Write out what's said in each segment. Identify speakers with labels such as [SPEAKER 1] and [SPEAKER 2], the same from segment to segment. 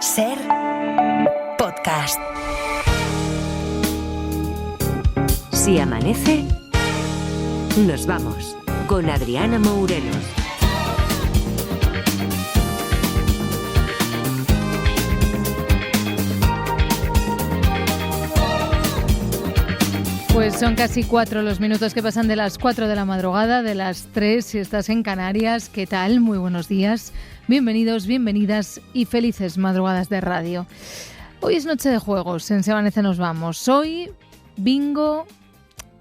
[SPEAKER 1] Ser podcast. Si amanece, nos vamos con Adriana Mourelos.
[SPEAKER 2] Pues son casi 4 los minutos que pasan de las 4 de la madrugada, de las 3 si estás en Canarias. ¿Qué tal? Muy buenos días. Bienvenidos, bienvenidas y felices madrugadas de radio. Hoy es noche de juegos, en Se Amanece nos vamos. Hoy, bingo...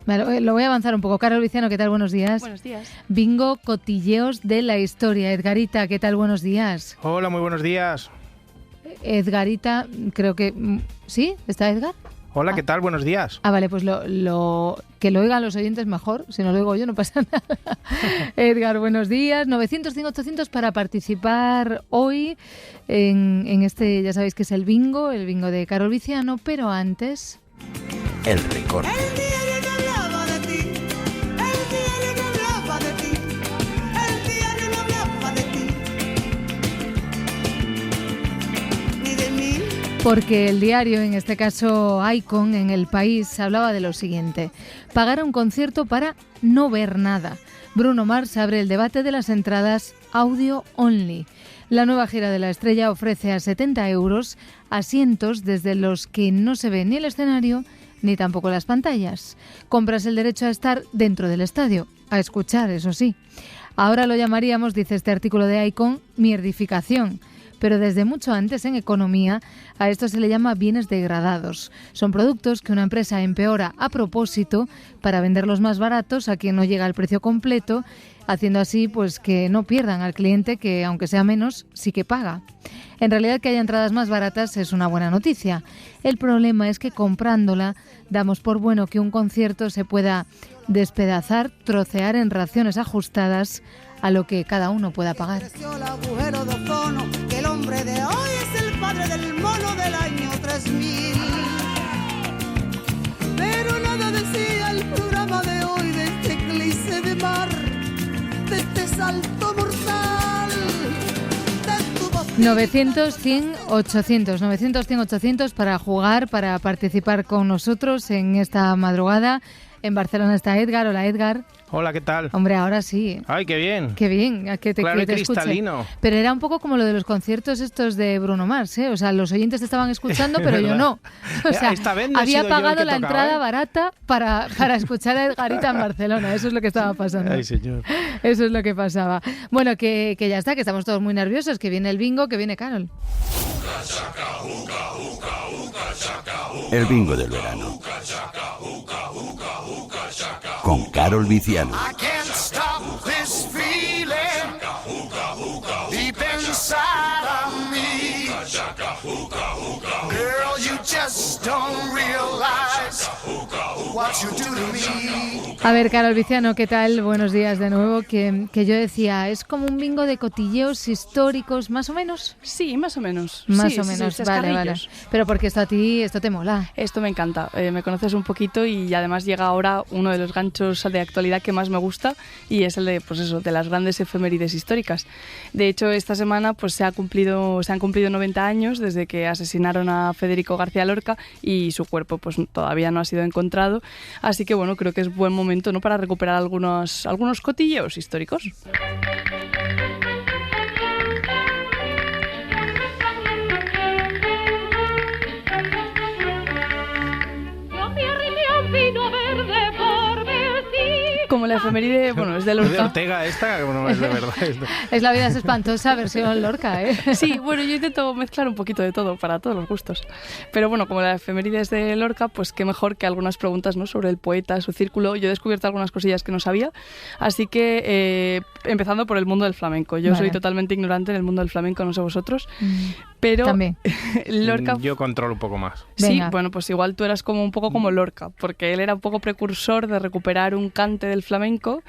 [SPEAKER 2] Lo voy a avanzar un poco. Carol Viciano, ¿qué tal? Buenos días.
[SPEAKER 3] Buenos días.
[SPEAKER 2] Bingo, cotilleos de la historia. Edgarita, ¿qué tal? Buenos días.
[SPEAKER 4] Hola, muy buenos días.
[SPEAKER 2] Edgarita, creo que... ¿Sí? ¿Está Edgar?
[SPEAKER 4] Hola, ¿qué tal? Buenos días.
[SPEAKER 2] Vale, pues que lo oigan los oyentes mejor. Si no lo oigo yo, no pasa nada. Edgar, buenos días. 900-100-800 para participar hoy en este, ya sabéis que es el bingo de Carol Viciano, pero antes...
[SPEAKER 5] El recorte.
[SPEAKER 2] Porque el diario, en este caso Icon, en El País, hablaba de lo siguiente: pagar un concierto para no ver nada. Bruno Mars abre el debate de las entradas audio only. La nueva gira de la estrella ofrece a 70 euros asientos desde los que no se ve ni el escenario ni tampoco las pantallas. Compras el derecho a estar dentro del estadio, a escuchar, eso sí. Ahora lo llamaríamos, dice este artículo de Icon, mierdificación. Pero desde mucho antes en economía a esto se le llama bienes degradados. Son productos que una empresa empeora a propósito para venderlos más baratos a quien no llega al precio completo, haciendo así pues que no pierdan al cliente que, aunque sea menos, sí que paga. En realidad, que haya entradas más baratas es una buena noticia. El problema es que comprándola damos por bueno que un concierto se pueda despedazar, trocear en raciones ajustadas a lo que cada uno pueda pagar. El hombre de hoy es el padre del mono del año 3000.
[SPEAKER 6] Pero nada decía el programa de hoy de este eclipse de mar, de este salto mortal.
[SPEAKER 2] 900, 100, 800. 900, 100, 800 para jugar, para participar con nosotros en esta madrugada. En Barcelona está Edgar. Hola, Edgar.
[SPEAKER 4] Hola, ¿qué tal?
[SPEAKER 2] Hombre, ahora sí.
[SPEAKER 4] ¡Ay, qué bien!
[SPEAKER 2] ¡Qué bien!
[SPEAKER 4] Claro y cristalino.
[SPEAKER 2] Escuche. Pero era un poco como lo de los conciertos estos de Bruno Mars, ¿eh? O sea, los oyentes te estaban escuchando, pero yo no. O sea,
[SPEAKER 4] esta vez no
[SPEAKER 2] había pagado la
[SPEAKER 4] tocaba,
[SPEAKER 2] entrada barata para escuchar a Edgarita en Barcelona. Eso es lo que estaba pasando.
[SPEAKER 4] ¡Ay, señor!
[SPEAKER 2] Eso es lo que pasaba. Bueno, que ya está, que estamos todos muy nerviosos, que viene el bingo, que viene Carol.
[SPEAKER 5] El bingo del verano. Con Carol Viciano.
[SPEAKER 2] A ver, Carol Viciano, ¿qué tal? Buenos días de nuevo. Que yo decía, ¿es como un bingo de cotilleos históricos, más o menos?
[SPEAKER 3] Sí, más o menos.
[SPEAKER 2] Más o menos, vale. Pero porque esto te mola.
[SPEAKER 3] Esto me encanta. Me conoces un poquito y además llega ahora uno de los ganchos de actualidad que más me gusta y es el de, pues eso, de las grandes efemérides históricas. De hecho, esta semana pues se han cumplido 90 años desde que asesinaron a Federico García Lorca y su cuerpo pues todavía no ha sido encontrado. Así que bueno, creo que es buen momento, ¿no?, para recuperar algunos cotilleos históricos. Como la efeméride, bueno, es de Lorca.
[SPEAKER 4] ¿Es de Ortega esta? No, es de verdad.
[SPEAKER 2] Es La vida es espantosa, versión Lorca, ¿eh?
[SPEAKER 3] Sí, bueno, yo intento mezclar un poquito de todo, para todos los gustos. Pero bueno, como la efeméride es de Lorca, pues qué mejor que algunas preguntas, ¿no?, sobre el poeta, su círculo. Yo he descubierto algunas cosillas que no sabía, así que empezando por el mundo del flamenco. Yo soy totalmente ignorante en el mundo del flamenco, no sé vosotros, pero
[SPEAKER 2] también.
[SPEAKER 4] Lorca... Yo controlo un poco más.
[SPEAKER 3] Sí,
[SPEAKER 2] Venga.
[SPEAKER 3] bueno, pues igual tú eras como un poco como Lorca, porque él era un poco precursor de recuperar un cante del flamenco,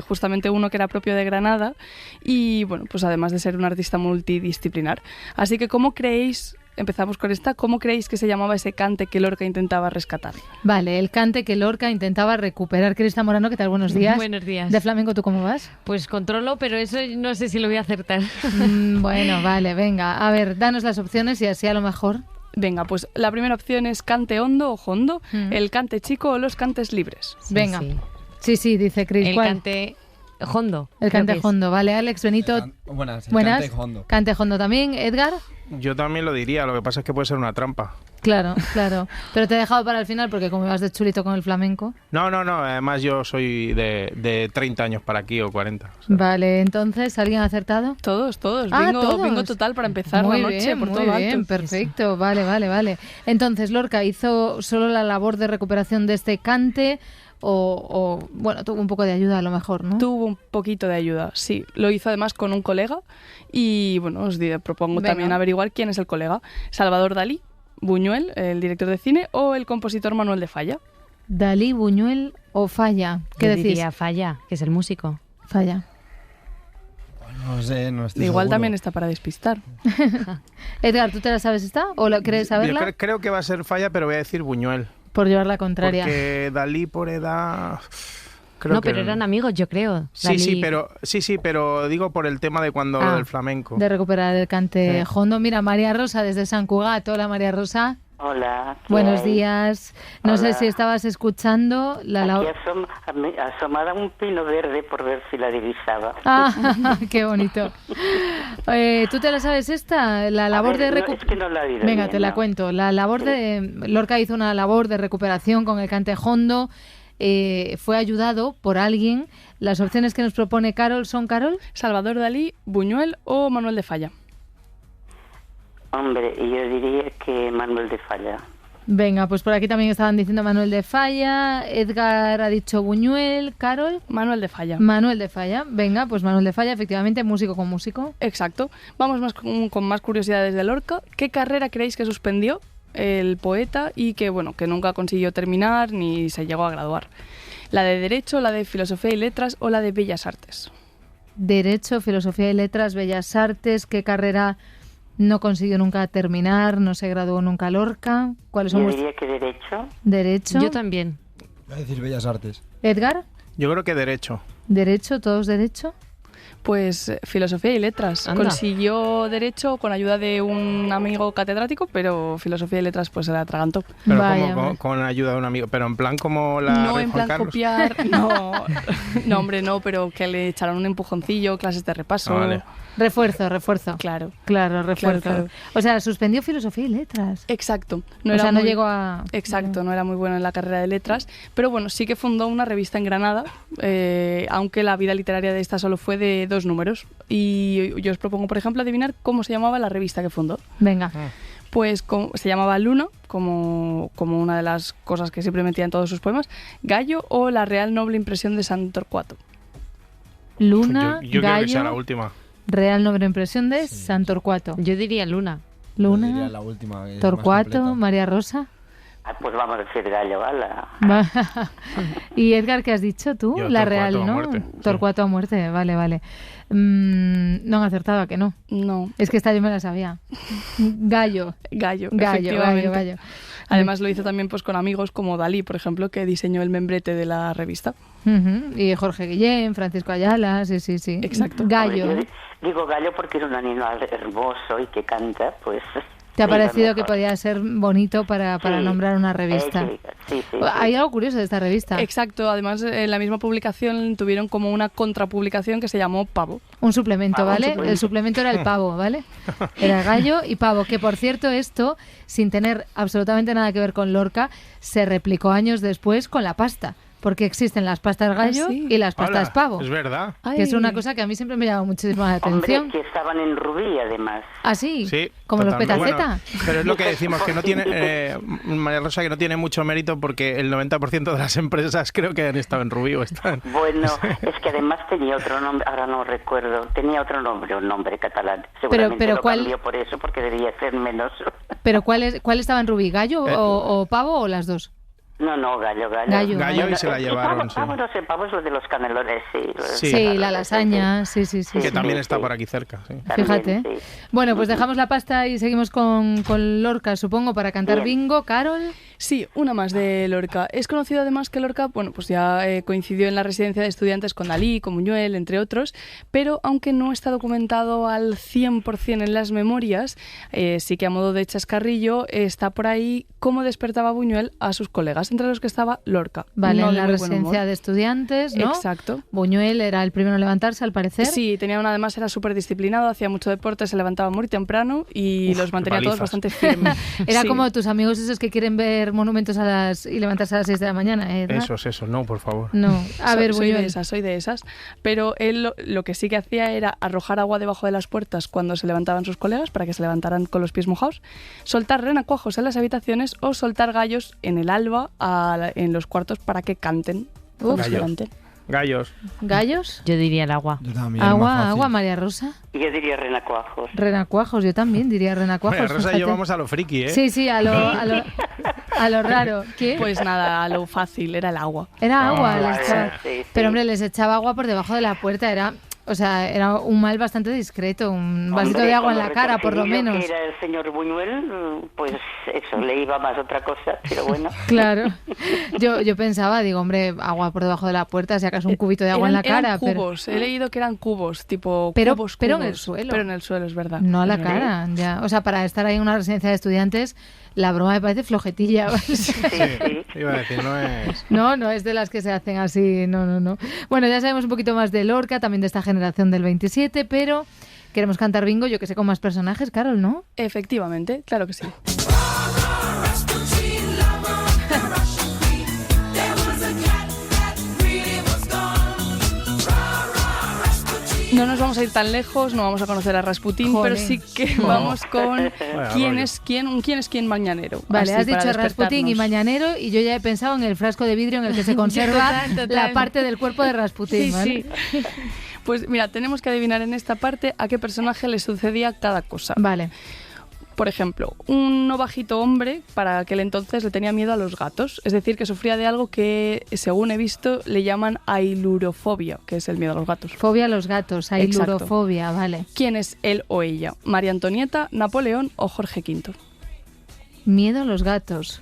[SPEAKER 3] justamente uno que era propio de Granada, y bueno, pues además de ser un artista multidisciplinar. Así que, ¿cómo creéis empezamos con esta. ¿Cómo creéis que se llamaba ese cante que Lorca intentaba rescatar?
[SPEAKER 2] Vale, el cante que Lorca intentaba recuperar. Crista Morano, ¿qué tal? Buenos días.
[SPEAKER 7] Buenos días.
[SPEAKER 2] De flamenco, ¿tú cómo vas?
[SPEAKER 7] Pues controlo, pero eso no sé si lo voy a acertar.
[SPEAKER 2] Bueno, vale, venga. A ver, danos las opciones y así a lo mejor...
[SPEAKER 3] Venga, pues la primera opción es cante hondo o jondo, el cante chico o los cantes libres.
[SPEAKER 2] Venga. Sí, dice Cris.
[SPEAKER 7] El
[SPEAKER 2] ¿cuál?
[SPEAKER 7] cante hondo.
[SPEAKER 2] El cante hondo, vale. Alex, Benito.
[SPEAKER 8] Buenas.
[SPEAKER 2] Buenas.
[SPEAKER 8] Cante hondo.
[SPEAKER 2] Cante hondo también. Edgar.
[SPEAKER 4] Yo también lo diría, lo que pasa es que puede ser una trampa.
[SPEAKER 2] Claro. Pero te he dejado para el final porque como ibas de chulito con el flamenco.
[SPEAKER 4] No, además yo soy de 30 años para aquí o 40. O sea.
[SPEAKER 2] Vale, entonces, ¿alguien ha acertado?
[SPEAKER 3] Todos.
[SPEAKER 2] Ah,
[SPEAKER 3] bingo total para empezar
[SPEAKER 2] muy
[SPEAKER 3] la noche
[SPEAKER 2] bien,
[SPEAKER 3] por
[SPEAKER 2] muy
[SPEAKER 3] todo
[SPEAKER 2] bien,
[SPEAKER 3] alto.
[SPEAKER 2] perfecto, vale. Entonces, Lorca hizo solo la labor de recuperación de este cante o bueno, tuvo un poco de ayuda a lo mejor, ¿no?
[SPEAKER 3] Tuvo un poquito de ayuda, sí. Lo hizo además con un colega y bueno, os propongo también averiguar quién es el colega. Salvador Dalí, Buñuel, el director de cine, o el compositor Manuel de Falla.
[SPEAKER 2] Dalí, Buñuel o Falla. ¿Qué decís?
[SPEAKER 7] Diría Falla, que es el músico.
[SPEAKER 2] Falla.
[SPEAKER 8] No sé, no estoy
[SPEAKER 3] Igual
[SPEAKER 8] seguro.
[SPEAKER 3] también está para despistar.
[SPEAKER 2] Edgar, ¿tú te la sabes esta? ¿O la quieres saberla?
[SPEAKER 4] Yo creo que va a ser Falla, pero voy a decir Buñuel.
[SPEAKER 2] Por llevar la contraria.
[SPEAKER 4] Porque Dalí por edad... Creo
[SPEAKER 7] No,
[SPEAKER 4] que
[SPEAKER 7] pero eran amigos, yo creo.
[SPEAKER 4] Sí,
[SPEAKER 7] Dalí.
[SPEAKER 4] pero digo por el tema de cuando lo del flamenco.
[SPEAKER 2] De recuperar el cante hondo. Mira, María Rosa desde San Cugat. Hola, María Rosa.
[SPEAKER 9] Hola.
[SPEAKER 2] Buenos
[SPEAKER 9] hay?
[SPEAKER 2] días. No sé
[SPEAKER 9] Hola.
[SPEAKER 2] si estabas escuchando
[SPEAKER 9] Aquí asomada un pino verde por ver si la divisaba.
[SPEAKER 2] Ah, qué bonito. ¿Tú te la sabes esta? La labor de
[SPEAKER 9] es que no la he oído
[SPEAKER 2] Venga,
[SPEAKER 9] bien,
[SPEAKER 2] te la
[SPEAKER 9] no.
[SPEAKER 2] cuento. La labor de Lorca hizo una labor de recuperación con el cante hondo. Fue ayudado por alguien. Las opciones que nos propone Carol son, Carol.
[SPEAKER 3] Salvador Dalí, Buñuel o Manuel de Falla.
[SPEAKER 9] Hombre, yo diría que Manuel de Falla.
[SPEAKER 2] Venga, pues por aquí también estaban diciendo Manuel de Falla. Edgar ha dicho Buñuel. Carol.
[SPEAKER 3] Manuel de Falla.
[SPEAKER 2] Manuel de Falla. Venga, pues Manuel de Falla, efectivamente, músico con músico.
[SPEAKER 3] Exacto. Vamos más con más curiosidades de Lorca. ¿Qué carrera creéis que suspendió el poeta y que nunca consiguió terminar ni se llegó a graduar? ¿La de Derecho, la de Filosofía y Letras o la de Bellas Artes?
[SPEAKER 2] Derecho, Filosofía y Letras, Bellas Artes. ¿Qué carrera no consiguió nunca terminar? ¿No se graduó nunca Lorca? ¿Cuáles son
[SPEAKER 9] Yo
[SPEAKER 2] vuestros?
[SPEAKER 9] diría que Derecho.
[SPEAKER 2] Derecho.
[SPEAKER 7] Yo también.
[SPEAKER 8] Voy a decir Bellas Artes.
[SPEAKER 2] Edgar.
[SPEAKER 4] Yo creo que Derecho.
[SPEAKER 2] Derecho, todos Derecho.
[SPEAKER 3] Pues Filosofía y Letras.
[SPEAKER 7] Anda.
[SPEAKER 3] Consiguió Derecho con ayuda de un amigo catedrático, pero Filosofía y Letras pues se la atragantó.
[SPEAKER 4] Pero
[SPEAKER 2] Vaya,
[SPEAKER 4] como
[SPEAKER 2] vaya.
[SPEAKER 4] con ayuda de un amigo. Pero en plan como la
[SPEAKER 3] No
[SPEAKER 4] Rey
[SPEAKER 3] en
[SPEAKER 4] Juan
[SPEAKER 3] plan
[SPEAKER 4] Carlos.
[SPEAKER 3] copiar, no, hombre, no, pero que le echaron un empujoncillo, clases de repaso.
[SPEAKER 4] Ah, vale.
[SPEAKER 2] Refuerzo.
[SPEAKER 3] Claro.
[SPEAKER 2] Claro, refuerzo.
[SPEAKER 3] Claro.
[SPEAKER 2] O sea, suspendió Filosofía y Letras.
[SPEAKER 3] Exacto.
[SPEAKER 2] No llegó a...
[SPEAKER 3] Exacto, no era muy bueno en la carrera de letras, pero bueno, sí que fundó una revista en Granada, aunque la vida literaria de esta solo fue de 2 números. Y yo os propongo, por ejemplo, adivinar cómo se llamaba la revista que fundó.
[SPEAKER 2] Venga.
[SPEAKER 3] Pues se llamaba Luna, como una de las cosas que siempre metía en todos sus poemas, Gallo o La Real Noble Impresión de San Torcuato.
[SPEAKER 2] Luna,
[SPEAKER 4] yo creo que sea la
[SPEAKER 2] Gallo,
[SPEAKER 4] última.
[SPEAKER 2] Real Noble Impresión de San Torcuato.
[SPEAKER 7] Yo diría Luna.
[SPEAKER 8] Yo diría
[SPEAKER 2] Luna,
[SPEAKER 8] la última, que es más
[SPEAKER 2] Torcuato,
[SPEAKER 8] completa.
[SPEAKER 2] María Rosa.
[SPEAKER 9] Pues vamos a decir Gallo, ala.
[SPEAKER 2] Y Edgar, ¿qué has dicho tú?
[SPEAKER 4] Yo,
[SPEAKER 2] La
[SPEAKER 4] Torcuato
[SPEAKER 2] Real,
[SPEAKER 4] a
[SPEAKER 2] ¿no?
[SPEAKER 4] muerte, sí.
[SPEAKER 2] Torcuato a muerte, vale. No han acertado, ¿a que no?
[SPEAKER 3] No,
[SPEAKER 2] Es que esta yo me la sabía. Gallo,
[SPEAKER 3] Gallo, efectivamente.
[SPEAKER 2] Gallo.
[SPEAKER 3] Además lo hizo también pues con amigos como Dalí, por ejemplo, que diseñó el membrete de la revista.
[SPEAKER 2] Ujú. Y Jorge Guillén, Francisco Ayala, sí.
[SPEAKER 3] Exacto.
[SPEAKER 2] Gallo.
[SPEAKER 9] Hombre, yo digo Gallo porque es un animal hermoso y que canta, pues...
[SPEAKER 2] ¿Te ha
[SPEAKER 9] digo
[SPEAKER 2] parecido que
[SPEAKER 9] mejor.
[SPEAKER 2] podía ser bonito para
[SPEAKER 9] Sí.
[SPEAKER 2] nombrar una revista?
[SPEAKER 9] Sí.
[SPEAKER 2] Hay algo curioso de esta revista.
[SPEAKER 3] Exacto, además en la misma publicación tuvieron como una contrapublicación que se llamó Pavo.
[SPEAKER 2] Un suplemento,
[SPEAKER 9] Pavo,
[SPEAKER 2] ¿vale?
[SPEAKER 9] suplemento.
[SPEAKER 2] El suplemento era el pavo, ¿vale? Era Gallo y Pavo, que por cierto esto, sin tener absolutamente nada que ver con Lorca, se replicó años después con la pasta. Porque existen las pastas Gallo
[SPEAKER 3] sí.
[SPEAKER 2] y las pastas
[SPEAKER 4] Hola,
[SPEAKER 2] Pavo.
[SPEAKER 4] es verdad.
[SPEAKER 2] Que es una cosa que a mí siempre me llama muchísimo la atención.
[SPEAKER 9] Hombre, que estaban en Rubí, además.
[SPEAKER 2] ¿Ah, sí?
[SPEAKER 4] Sí,
[SPEAKER 2] Como los
[SPEAKER 4] totalmente.
[SPEAKER 2] Petaceta.
[SPEAKER 4] Bueno, pero es lo que decimos, que no tiene, María Rosa, que no tiene mucho mérito porque el 90% de las empresas creo que han estado en Rubí o están.
[SPEAKER 9] Bueno, es que además tenía otro nombre, ahora no recuerdo, tenía otro nombre, un nombre catalán. Seguramente
[SPEAKER 2] pero
[SPEAKER 9] lo
[SPEAKER 2] ¿cuál?
[SPEAKER 9] cambió por eso, porque debía ser menos.
[SPEAKER 2] ¿Pero cuál estaba en Rubí? ¿Gallo o Pavo o las dos?
[SPEAKER 9] No, gallo.
[SPEAKER 4] Gallo y se la llevaron, sí.
[SPEAKER 9] Pavo, no sé, pavo es lo de los canelones, sí.
[SPEAKER 2] Sí, la lasaña, sí.
[SPEAKER 4] Que también está por aquí cerca, sí.
[SPEAKER 2] Fíjate.
[SPEAKER 9] También, sí.
[SPEAKER 2] Bueno, pues dejamos la pasta y seguimos con Lorca, supongo, para cantar
[SPEAKER 9] Bien.
[SPEAKER 2] bingo. Carol.
[SPEAKER 3] Sí, una más de Lorca. Es conocido además que Lorca, bueno, pues ya coincidió en la residencia de estudiantes con Dalí, con Buñuel, entre otros, pero aunque no está documentado al 100% en las memorias, sí que a modo de chascarrillo está por ahí cómo despertaba Buñuel a sus colegas, entre los que estaba Lorca.
[SPEAKER 2] Vale,
[SPEAKER 3] No
[SPEAKER 2] en
[SPEAKER 3] de
[SPEAKER 2] la
[SPEAKER 3] muy buen
[SPEAKER 2] residencia
[SPEAKER 3] humor.
[SPEAKER 2] de estudiantes, ¿no?
[SPEAKER 3] Exacto.
[SPEAKER 2] Buñuel era el primero en levantarse, al parecer.
[SPEAKER 3] Sí, además era súper disciplinado, hacía mucho deporte, se levantaba muy temprano y los mantenía todos
[SPEAKER 4] palizas.
[SPEAKER 3] bastante firmes.
[SPEAKER 2] Era
[SPEAKER 3] Sí.
[SPEAKER 2] como tus amigos esos que quieren ver monumentos y levantarse a las 6 de la mañana, ¿eh?
[SPEAKER 4] Eso, no, por favor.
[SPEAKER 2] No, a ver,
[SPEAKER 3] soy
[SPEAKER 2] Buñuel.
[SPEAKER 3] soy de esas. Pero él lo que sí que hacía era arrojar agua debajo de las puertas cuando se levantaban sus colegas para que se levantaran con los pies mojados, soltar renacuajos en las habitaciones o soltar gallos en el alba en los cuartos para que canten. cuando se
[SPEAKER 4] Gallos.
[SPEAKER 3] levanten.
[SPEAKER 4] Gallos.
[SPEAKER 2] ¿Gallos?
[SPEAKER 7] Yo diría el agua.
[SPEAKER 8] Yo también, más
[SPEAKER 2] Agua,
[SPEAKER 8] fácil.
[SPEAKER 2] María Rosa.
[SPEAKER 9] Yo diría renacuajos.
[SPEAKER 2] Renacuajos, yo también diría renacuajos.
[SPEAKER 4] Bueno, Rosa y
[SPEAKER 2] fíjate.
[SPEAKER 4] yo vamos a lo friki, ¿eh?
[SPEAKER 2] Sí, a lo raro. ¿Qué?
[SPEAKER 3] Pues nada, a lo fácil, era el agua.
[SPEAKER 2] Era agua.
[SPEAKER 4] Ah,
[SPEAKER 2] les echaba-
[SPEAKER 9] sí.
[SPEAKER 2] Pero hombre, les echaba agua por debajo de la puerta. Era un mal bastante discreto. Un vasito
[SPEAKER 9] Hombre,
[SPEAKER 2] de agua en
[SPEAKER 9] con
[SPEAKER 2] la cara, por lo
[SPEAKER 9] retorcidillo
[SPEAKER 2] menos.
[SPEAKER 9] que era el señor Buñuel, pues eso, le iba más otra cosa, pero bueno.
[SPEAKER 2] Claro. Yo pensaba, digo, hombre, agua por debajo de la puerta, si acaso un cubito de agua en la cara.
[SPEAKER 3] Eran cubos, he leído que eran cubos, tipo
[SPEAKER 2] Pero
[SPEAKER 3] cubos,
[SPEAKER 2] en el
[SPEAKER 3] cubos.
[SPEAKER 2] suelo.
[SPEAKER 3] Pero en el suelo, es verdad.
[SPEAKER 2] No a la
[SPEAKER 3] Es verdad.
[SPEAKER 2] cara, ya. O sea, para estar ahí en una residencia de estudiantes, la broma me parece flojetilla.
[SPEAKER 9] Sí.
[SPEAKER 4] Iba a decir, no es...
[SPEAKER 2] No es de las que se hacen así, no. Bueno, ya sabemos un poquito más de Lorca, también de esta generación del 27, pero queremos cantar bingo, yo que sé, con más personajes, Carol, ¿no?
[SPEAKER 3] Efectivamente, claro que sí. No nos vamos a ir tan lejos, no vamos a conocer a Rasputín,
[SPEAKER 2] Jolín.
[SPEAKER 3] pero sí que vamos con quién
[SPEAKER 4] rollo.
[SPEAKER 3] es quién mañanero.
[SPEAKER 2] Vale,
[SPEAKER 3] Así,
[SPEAKER 2] has dicho
[SPEAKER 3] para
[SPEAKER 2] Rasputín y
[SPEAKER 3] despertarnos.
[SPEAKER 2] Mañanero y yo ya he pensado en el frasco de vidrio en el que se conserva
[SPEAKER 3] Total.
[SPEAKER 2] la parte del cuerpo de Rasputín,
[SPEAKER 3] Sí,
[SPEAKER 2] ¿vale?
[SPEAKER 3] sí. Pues mira, tenemos que adivinar en esta parte a qué personaje le sucedía cada cosa.
[SPEAKER 2] Vale.
[SPEAKER 3] Por ejemplo, un no bajito hombre para aquel entonces le tenía miedo a los gatos, es decir, que sufría de algo que, según he visto, le llaman ailurofobia, que es el miedo a los gatos.
[SPEAKER 2] Fobia a los gatos, ailurofobia, vale.
[SPEAKER 3] ¿Quién es él o ella? ¿María Antonieta, Napoleón o Jorge V?
[SPEAKER 2] Miedo a los gatos.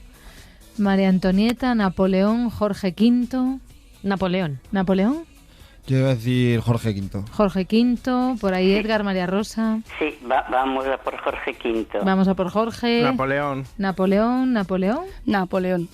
[SPEAKER 2] María Antonieta, Napoleón, Jorge V.
[SPEAKER 7] Napoleón.
[SPEAKER 2] ¿Napoleón?
[SPEAKER 8] Yo iba a decir Jorge V.
[SPEAKER 2] Jorge V, por ahí Edgar, María Rosa.
[SPEAKER 9] Sí, vamos a por Jorge V.
[SPEAKER 2] Vamos a por Jorge.
[SPEAKER 4] Napoleón.
[SPEAKER 2] Napoleón.
[SPEAKER 3] Napoleón.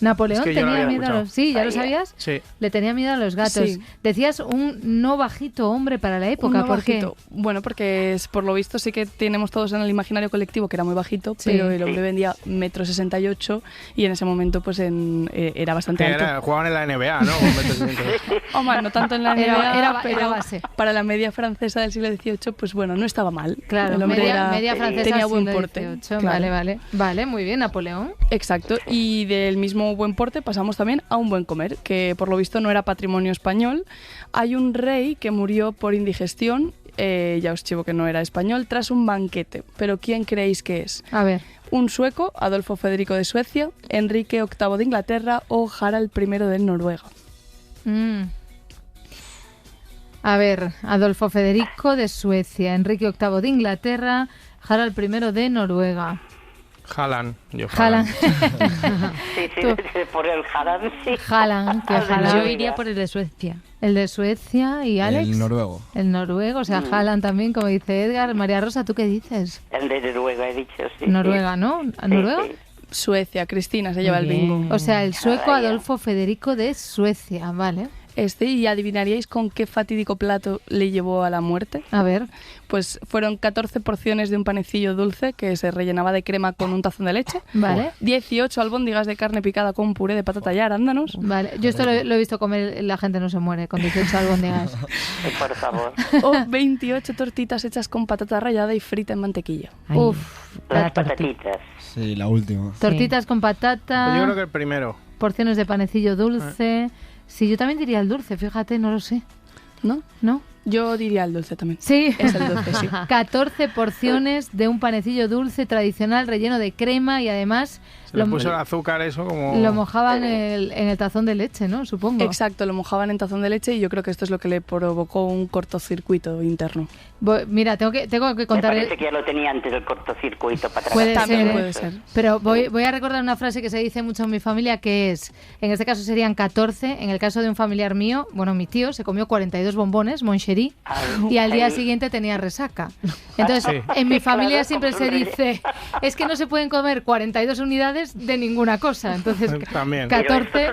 [SPEAKER 2] Napoleón
[SPEAKER 4] Es que yo lo
[SPEAKER 2] tenía
[SPEAKER 4] había
[SPEAKER 2] miedo a
[SPEAKER 4] escuchado.
[SPEAKER 2] los... Sí, ¿ya lo sabías?
[SPEAKER 4] Sí.
[SPEAKER 2] Le tenía miedo a los gatos.
[SPEAKER 3] Sí.
[SPEAKER 2] Decías un no bajito hombre para la época,
[SPEAKER 3] Un no
[SPEAKER 2] ¿por qué?
[SPEAKER 3] bajito. Bueno, porque por lo visto sí que tenemos todos en el imaginario colectivo que era muy bajito,
[SPEAKER 2] Sí.
[SPEAKER 3] pero el hombre vendía 1,68 m y en ese momento pues era bastante alto.
[SPEAKER 4] Jugaban en la NBA, ¿no? Con 1,60 m.
[SPEAKER 3] Hombre, no tanto en la NBA,
[SPEAKER 2] Era
[SPEAKER 3] pero
[SPEAKER 2] base.
[SPEAKER 3] para la media francesa del siglo XVIII, pues bueno, no estaba mal.
[SPEAKER 2] Claro,
[SPEAKER 3] el hombre
[SPEAKER 2] media francesa
[SPEAKER 3] tenía
[SPEAKER 2] siglo
[SPEAKER 3] buen porte.
[SPEAKER 2] XVIII.
[SPEAKER 3] Claro.
[SPEAKER 2] Vale, muy bien, Napoleón.
[SPEAKER 3] Exacto, y del mismo buen porte pasamos también a un buen comer, que por lo visto no era patrimonio español. Hay un rey que murió por indigestión, ya os chivo que no era español, tras un banquete. Pero ¿quién creéis que es?
[SPEAKER 2] A ver,
[SPEAKER 3] ¿Un sueco, Adolfo Federico de Suecia, Enrique VIII de Inglaterra o Harald I de Noruega?
[SPEAKER 2] A ver, Adolfo Federico de Suecia, Enrique VIII de Inglaterra, Harald I de Noruega.
[SPEAKER 4] Haaland.
[SPEAKER 2] Haaland.
[SPEAKER 9] Sí,
[SPEAKER 2] Tú.
[SPEAKER 9] por el Haaland, sí.
[SPEAKER 2] Haaland, que Haaland.
[SPEAKER 7] Yo iría por el de Suecia.
[SPEAKER 2] El de Suecia y Alex.
[SPEAKER 8] El noruego.
[SPEAKER 2] El noruego, o sea, Haaland también, como dice Edgar. María Rosa, ¿tú qué dices?
[SPEAKER 9] El de Noruega, he dicho, sí.
[SPEAKER 2] Noruega, ¿no? ¿Noruega?
[SPEAKER 9] Sí.
[SPEAKER 3] Suecia, Cristina se lleva el
[SPEAKER 7] Muy bien.
[SPEAKER 3] bingo.
[SPEAKER 2] O sea, el sueco
[SPEAKER 9] Vaya.
[SPEAKER 2] Adolfo Federico de Suecia, vale.
[SPEAKER 3] ¿Y adivinaríais con qué fatídico plato le llevó a la muerte?
[SPEAKER 2] A ver,
[SPEAKER 3] Pues fueron 14 porciones de un panecillo dulce que se rellenaba de crema con un tazón de leche,
[SPEAKER 2] vale.
[SPEAKER 3] 18 albóndigas de carne picada con puré de patata y arándanos,
[SPEAKER 2] Vale, yo esto lo he visto comer, la gente no se muere con 18 albóndigas.
[SPEAKER 9] Por favor.
[SPEAKER 3] o 28 tortitas hechas con patata rallada y frita en mantequilla.
[SPEAKER 7] Ay,
[SPEAKER 2] Uf,
[SPEAKER 7] cada
[SPEAKER 9] Las
[SPEAKER 7] tortilla.
[SPEAKER 9] patatitas.
[SPEAKER 8] Sí, la última.
[SPEAKER 2] tortitas con patata,
[SPEAKER 4] Pues yo creo que el primero.
[SPEAKER 2] porciones de panecillo dulce. Sí, yo también diría el dulce, fíjate, no lo sé.
[SPEAKER 3] ¿No?
[SPEAKER 2] ¿No?
[SPEAKER 3] Yo diría el dulce también.
[SPEAKER 2] Sí.
[SPEAKER 3] Es el dulce, sí.
[SPEAKER 2] 14 porciones de un panecillo dulce tradicional relleno de crema y además
[SPEAKER 4] Se le puso el azúcar, eso como...
[SPEAKER 2] lo mojaban en el tazón de leche, ¿no? Supongo.
[SPEAKER 3] Exacto, lo mojaban en tazón de leche y yo creo que esto es lo que le provocó un cortocircuito interno.
[SPEAKER 2] Mira, tengo que
[SPEAKER 9] Me
[SPEAKER 2] contar...
[SPEAKER 9] parece que ya lo tenía antes el cortocircuito para atrás.
[SPEAKER 2] Puede
[SPEAKER 3] También
[SPEAKER 2] ser,
[SPEAKER 3] puede ser.
[SPEAKER 2] Pero voy a recordar una frase que se dice mucho en mi familia, que es, en este caso serían 14, en el caso de un familiar mío, bueno, mi tío se comió 42 bombones, Moncherie, y al día siguiente tenía resaca. Entonces,
[SPEAKER 4] Sí.
[SPEAKER 2] en mi familia
[SPEAKER 9] Claro,
[SPEAKER 2] siempre se dice, es que no se pueden comer 42 unidades de ninguna cosa. Entonces,
[SPEAKER 4] También.
[SPEAKER 2] 14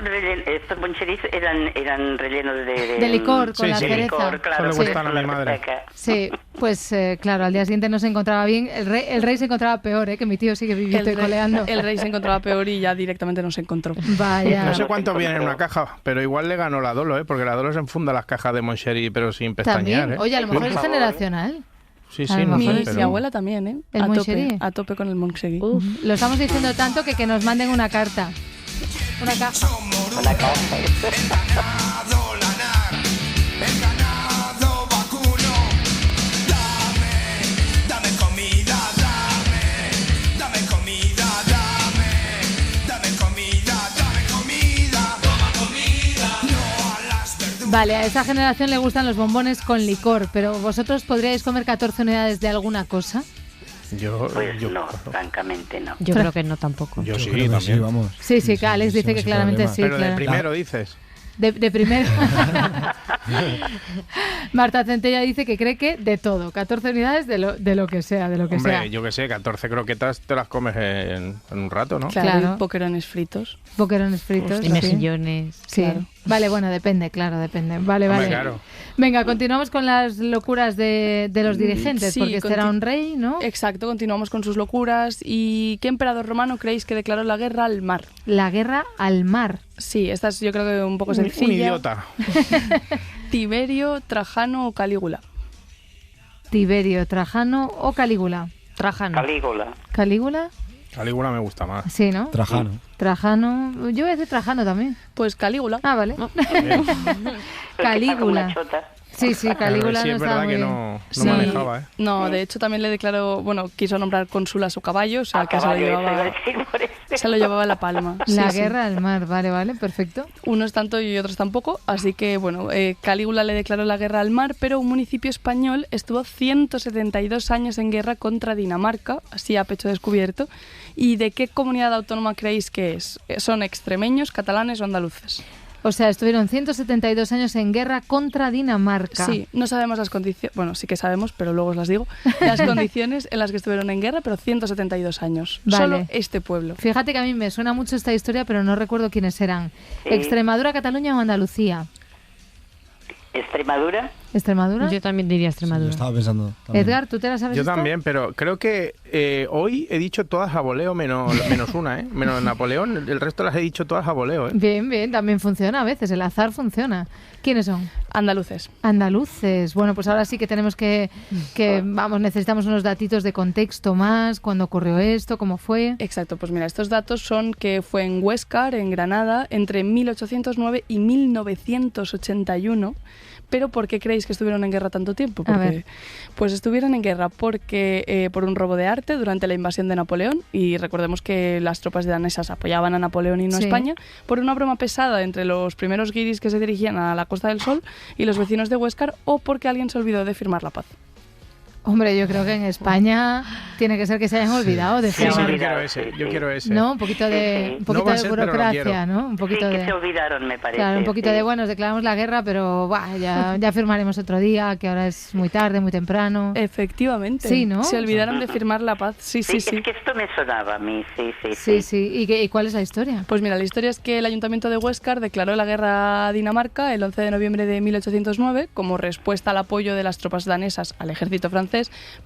[SPEAKER 9] Estos boncheris eran rellenos
[SPEAKER 2] de licor con
[SPEAKER 4] Sí,
[SPEAKER 2] la
[SPEAKER 4] sí.
[SPEAKER 2] cereza.
[SPEAKER 9] licor, claro,
[SPEAKER 4] Eso le
[SPEAKER 9] sí.
[SPEAKER 4] gustan a mi madre.
[SPEAKER 2] Sí, pues claro, al día siguiente no se encontraba bien. El rey se encontraba peor, que mi tío sigue vivito y coleando.
[SPEAKER 3] El rey se encontraba peor y ya directamente no se encontró.
[SPEAKER 2] Vaya.
[SPEAKER 4] No sé cuánto viene en una caja, pero igual le ganó la Dolo, porque la Dolo se enfunda las cajas de Moncherie, pero sin pestañear.
[SPEAKER 2] También. Oye, a lo
[SPEAKER 9] Por
[SPEAKER 2] mejor es
[SPEAKER 9] favor.
[SPEAKER 2] generacional.
[SPEAKER 4] Sí,
[SPEAKER 2] a
[SPEAKER 4] sí,
[SPEAKER 2] lo
[SPEAKER 4] no
[SPEAKER 2] mejor
[SPEAKER 4] sé,
[SPEAKER 2] es-
[SPEAKER 4] pero...
[SPEAKER 3] Mi abuela también, ¿eh?
[SPEAKER 2] ¿El
[SPEAKER 3] A
[SPEAKER 2] Moncherie?
[SPEAKER 3] tope, a tope con el Moncherie.
[SPEAKER 2] Lo estamos diciendo tanto que nos manden una carta. Una caja.
[SPEAKER 9] Una casa.
[SPEAKER 2] Vale, a esa generación le gustan los bombones con licor, pero ¿vosotros podríais comer 14 unidades de alguna cosa?
[SPEAKER 4] Yo,
[SPEAKER 9] Pues
[SPEAKER 4] yo,
[SPEAKER 9] no, francamente no.
[SPEAKER 7] Yo creo que no tampoco.
[SPEAKER 4] yo sí,
[SPEAKER 8] creo que
[SPEAKER 4] también.
[SPEAKER 8] sí, vamos.
[SPEAKER 2] Sí, Alex dice que
[SPEAKER 8] sin
[SPEAKER 2] claramente
[SPEAKER 8] problema.
[SPEAKER 2] sí.
[SPEAKER 4] Pero de
[SPEAKER 2] claro.
[SPEAKER 4] primero dices.
[SPEAKER 2] De primero. Marta Centella dice que cree que de todo, 14 unidades de lo que sea, de lo que
[SPEAKER 4] Hombre,
[SPEAKER 2] sea.
[SPEAKER 4] yo que sé, 14 croquetas te las comes en un rato, ¿no?
[SPEAKER 2] Claro.
[SPEAKER 3] Y boquerones fritos.
[SPEAKER 2] Boquerones fritos.
[SPEAKER 7] Y
[SPEAKER 2] sí.
[SPEAKER 7] mejillones.
[SPEAKER 2] Sí.
[SPEAKER 3] Claro.
[SPEAKER 2] Vale, bueno, depende, claro, depende. Vale,
[SPEAKER 4] Hombre,
[SPEAKER 2] vale.
[SPEAKER 4] claro.
[SPEAKER 2] Venga, continuamos con las locuras de los dirigentes,
[SPEAKER 3] Sí,
[SPEAKER 2] porque este era un rey, ¿no?
[SPEAKER 3] Exacto, continuamos con sus locuras. ¿Y qué emperador romano creéis que declaró la guerra al mar?
[SPEAKER 2] La guerra al mar.
[SPEAKER 3] Sí, esta es yo creo que un poco
[SPEAKER 4] Un
[SPEAKER 3] sencilla.
[SPEAKER 4] idiota.
[SPEAKER 3] Tiberio, Trajano o Calígula.
[SPEAKER 2] Tiberio, Trajano o Calígula.
[SPEAKER 7] Trajano.
[SPEAKER 9] Calígula.
[SPEAKER 2] ¿Calígula?
[SPEAKER 4] Calígula me gusta más.
[SPEAKER 2] Sí, ¿no?
[SPEAKER 8] Trajano.
[SPEAKER 2] Trajano. Yo voy a decir Trajano también.
[SPEAKER 3] Pues Calígula.
[SPEAKER 2] Ah, vale.
[SPEAKER 9] El que está
[SPEAKER 2] Calígula.
[SPEAKER 9] con una chota.
[SPEAKER 2] Sí, Calígula
[SPEAKER 4] sí,
[SPEAKER 2] no
[SPEAKER 4] es
[SPEAKER 2] estaba
[SPEAKER 4] verdad
[SPEAKER 2] muy
[SPEAKER 4] que
[SPEAKER 2] bien.
[SPEAKER 4] no
[SPEAKER 3] Sí.
[SPEAKER 4] manejaba, ¿eh?
[SPEAKER 3] No, de hecho también le declaró, bueno, quiso nombrar cónsul a su caballo, o sea,
[SPEAKER 9] A
[SPEAKER 3] que
[SPEAKER 9] caballo,
[SPEAKER 3] se lo
[SPEAKER 9] eso iba a
[SPEAKER 3] llevaba,
[SPEAKER 9] decir por eso.
[SPEAKER 3] se lo llevaba a la palma.
[SPEAKER 2] La
[SPEAKER 3] Sí, sí.
[SPEAKER 2] guerra al mar, vale, perfecto.
[SPEAKER 3] Unos tanto y otros tampoco, así que bueno, Calígula le declaró la guerra al mar, pero un municipio español estuvo 172 años en guerra contra Dinamarca, así a pecho descubierto. ¿Y de qué comunidad autónoma creéis que es? ¿Son extremeños, catalanes o andaluces?
[SPEAKER 2] O sea, estuvieron 172 años en guerra contra Dinamarca.
[SPEAKER 3] Sí, no sabemos las condiciones, bueno, sí que sabemos, pero luego os las digo, las condiciones en las que estuvieron en guerra, pero 172 años.
[SPEAKER 2] Vale.
[SPEAKER 3] Solo este pueblo.
[SPEAKER 2] Fíjate que a mí me suena mucho esta historia, pero no recuerdo quiénes eran.
[SPEAKER 9] Sí.
[SPEAKER 2] ¿Extremadura, Cataluña o Andalucía?
[SPEAKER 9] Extremadura.
[SPEAKER 2] ¿Extremadura?
[SPEAKER 7] Yo también diría
[SPEAKER 8] Lo
[SPEAKER 7] Extremadura.
[SPEAKER 8] estaba pensando. también.
[SPEAKER 2] Edgar, ¿tú te la sabes
[SPEAKER 4] Yo
[SPEAKER 2] esta?
[SPEAKER 4] también, pero creo que hoy he dicho todas a voleo menos una, ¿eh? Menos Napoleón, el resto las he dicho todas a voleo, ¿eh?
[SPEAKER 2] Bien, también funciona a veces, el azar funciona. ¿Quiénes son?
[SPEAKER 3] Andaluces.
[SPEAKER 2] Andaluces. Bueno, pues ahora sí que tenemos que vamos, necesitamos unos datitos de contexto más, cuándo ocurrió esto, cómo fue.
[SPEAKER 3] Exacto, pues mira, estos datos son que fue en Huéscar, en Granada, entre 1809 y 1981. Pero ¿por qué creéis que estuvieron en guerra tanto tiempo?
[SPEAKER 2] A ver.
[SPEAKER 3] Pues estuvieron en guerra porque por un robo de arte durante la invasión de Napoleón, y recordemos que las tropas danesas apoyaban a Napoleón y no a
[SPEAKER 2] Sí.
[SPEAKER 3] España, por una broma pesada entre los primeros guiris que se dirigían a la Costa del Sol y los vecinos de Huéscar, o porque alguien se olvidó de firmar la paz.
[SPEAKER 2] Hombre, yo creo que en España tiene que ser que se hayan olvidado de
[SPEAKER 4] Sí,
[SPEAKER 2] firmar.
[SPEAKER 4] yo quiero ese, yo quiero ese.
[SPEAKER 2] ¿No? Un poquito de,
[SPEAKER 9] Sí, sí.
[SPEAKER 2] un poquito
[SPEAKER 4] No va a
[SPEAKER 2] de
[SPEAKER 4] ser, pero lo
[SPEAKER 2] burocracia,
[SPEAKER 4] quiero.
[SPEAKER 2] ¿no? Un poquito
[SPEAKER 9] Sí, que
[SPEAKER 2] de...
[SPEAKER 9] se olvidaron, me parece.
[SPEAKER 2] Claro, un poquito
[SPEAKER 9] sí.
[SPEAKER 2] de, bueno, declaramos la guerra, pero buah, ya firmaremos otro día, que ahora es muy tarde, muy temprano.
[SPEAKER 3] Efectivamente.
[SPEAKER 2] Sí, ¿no?
[SPEAKER 3] Se olvidaron de firmar la paz. Sí.
[SPEAKER 9] Es que esto me sonaba a mí, sí.
[SPEAKER 2] Sí. ¿Y cuál es la historia?
[SPEAKER 3] Pues mira, la historia es que el Ayuntamiento de Huéscar declaró la guerra a Dinamarca el 11 de noviembre de 1809 como respuesta al apoyo de las tropas danesas al ejército francés,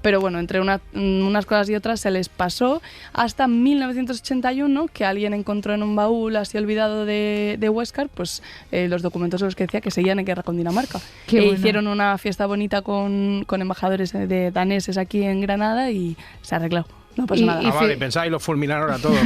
[SPEAKER 3] pero bueno, entre unas cosas y otras se les pasó hasta 1981, que alguien encontró en un baúl así olvidado de Huéscar, pues los documentos en los que decía que seguían en guerra con Dinamarca.
[SPEAKER 2] Qué bueno.
[SPEAKER 3] Hicieron una fiesta bonita con embajadores de daneses aquí en Granada y se arregló. no pasa nada.
[SPEAKER 4] Vale, pensáis y los fulminaron a todos.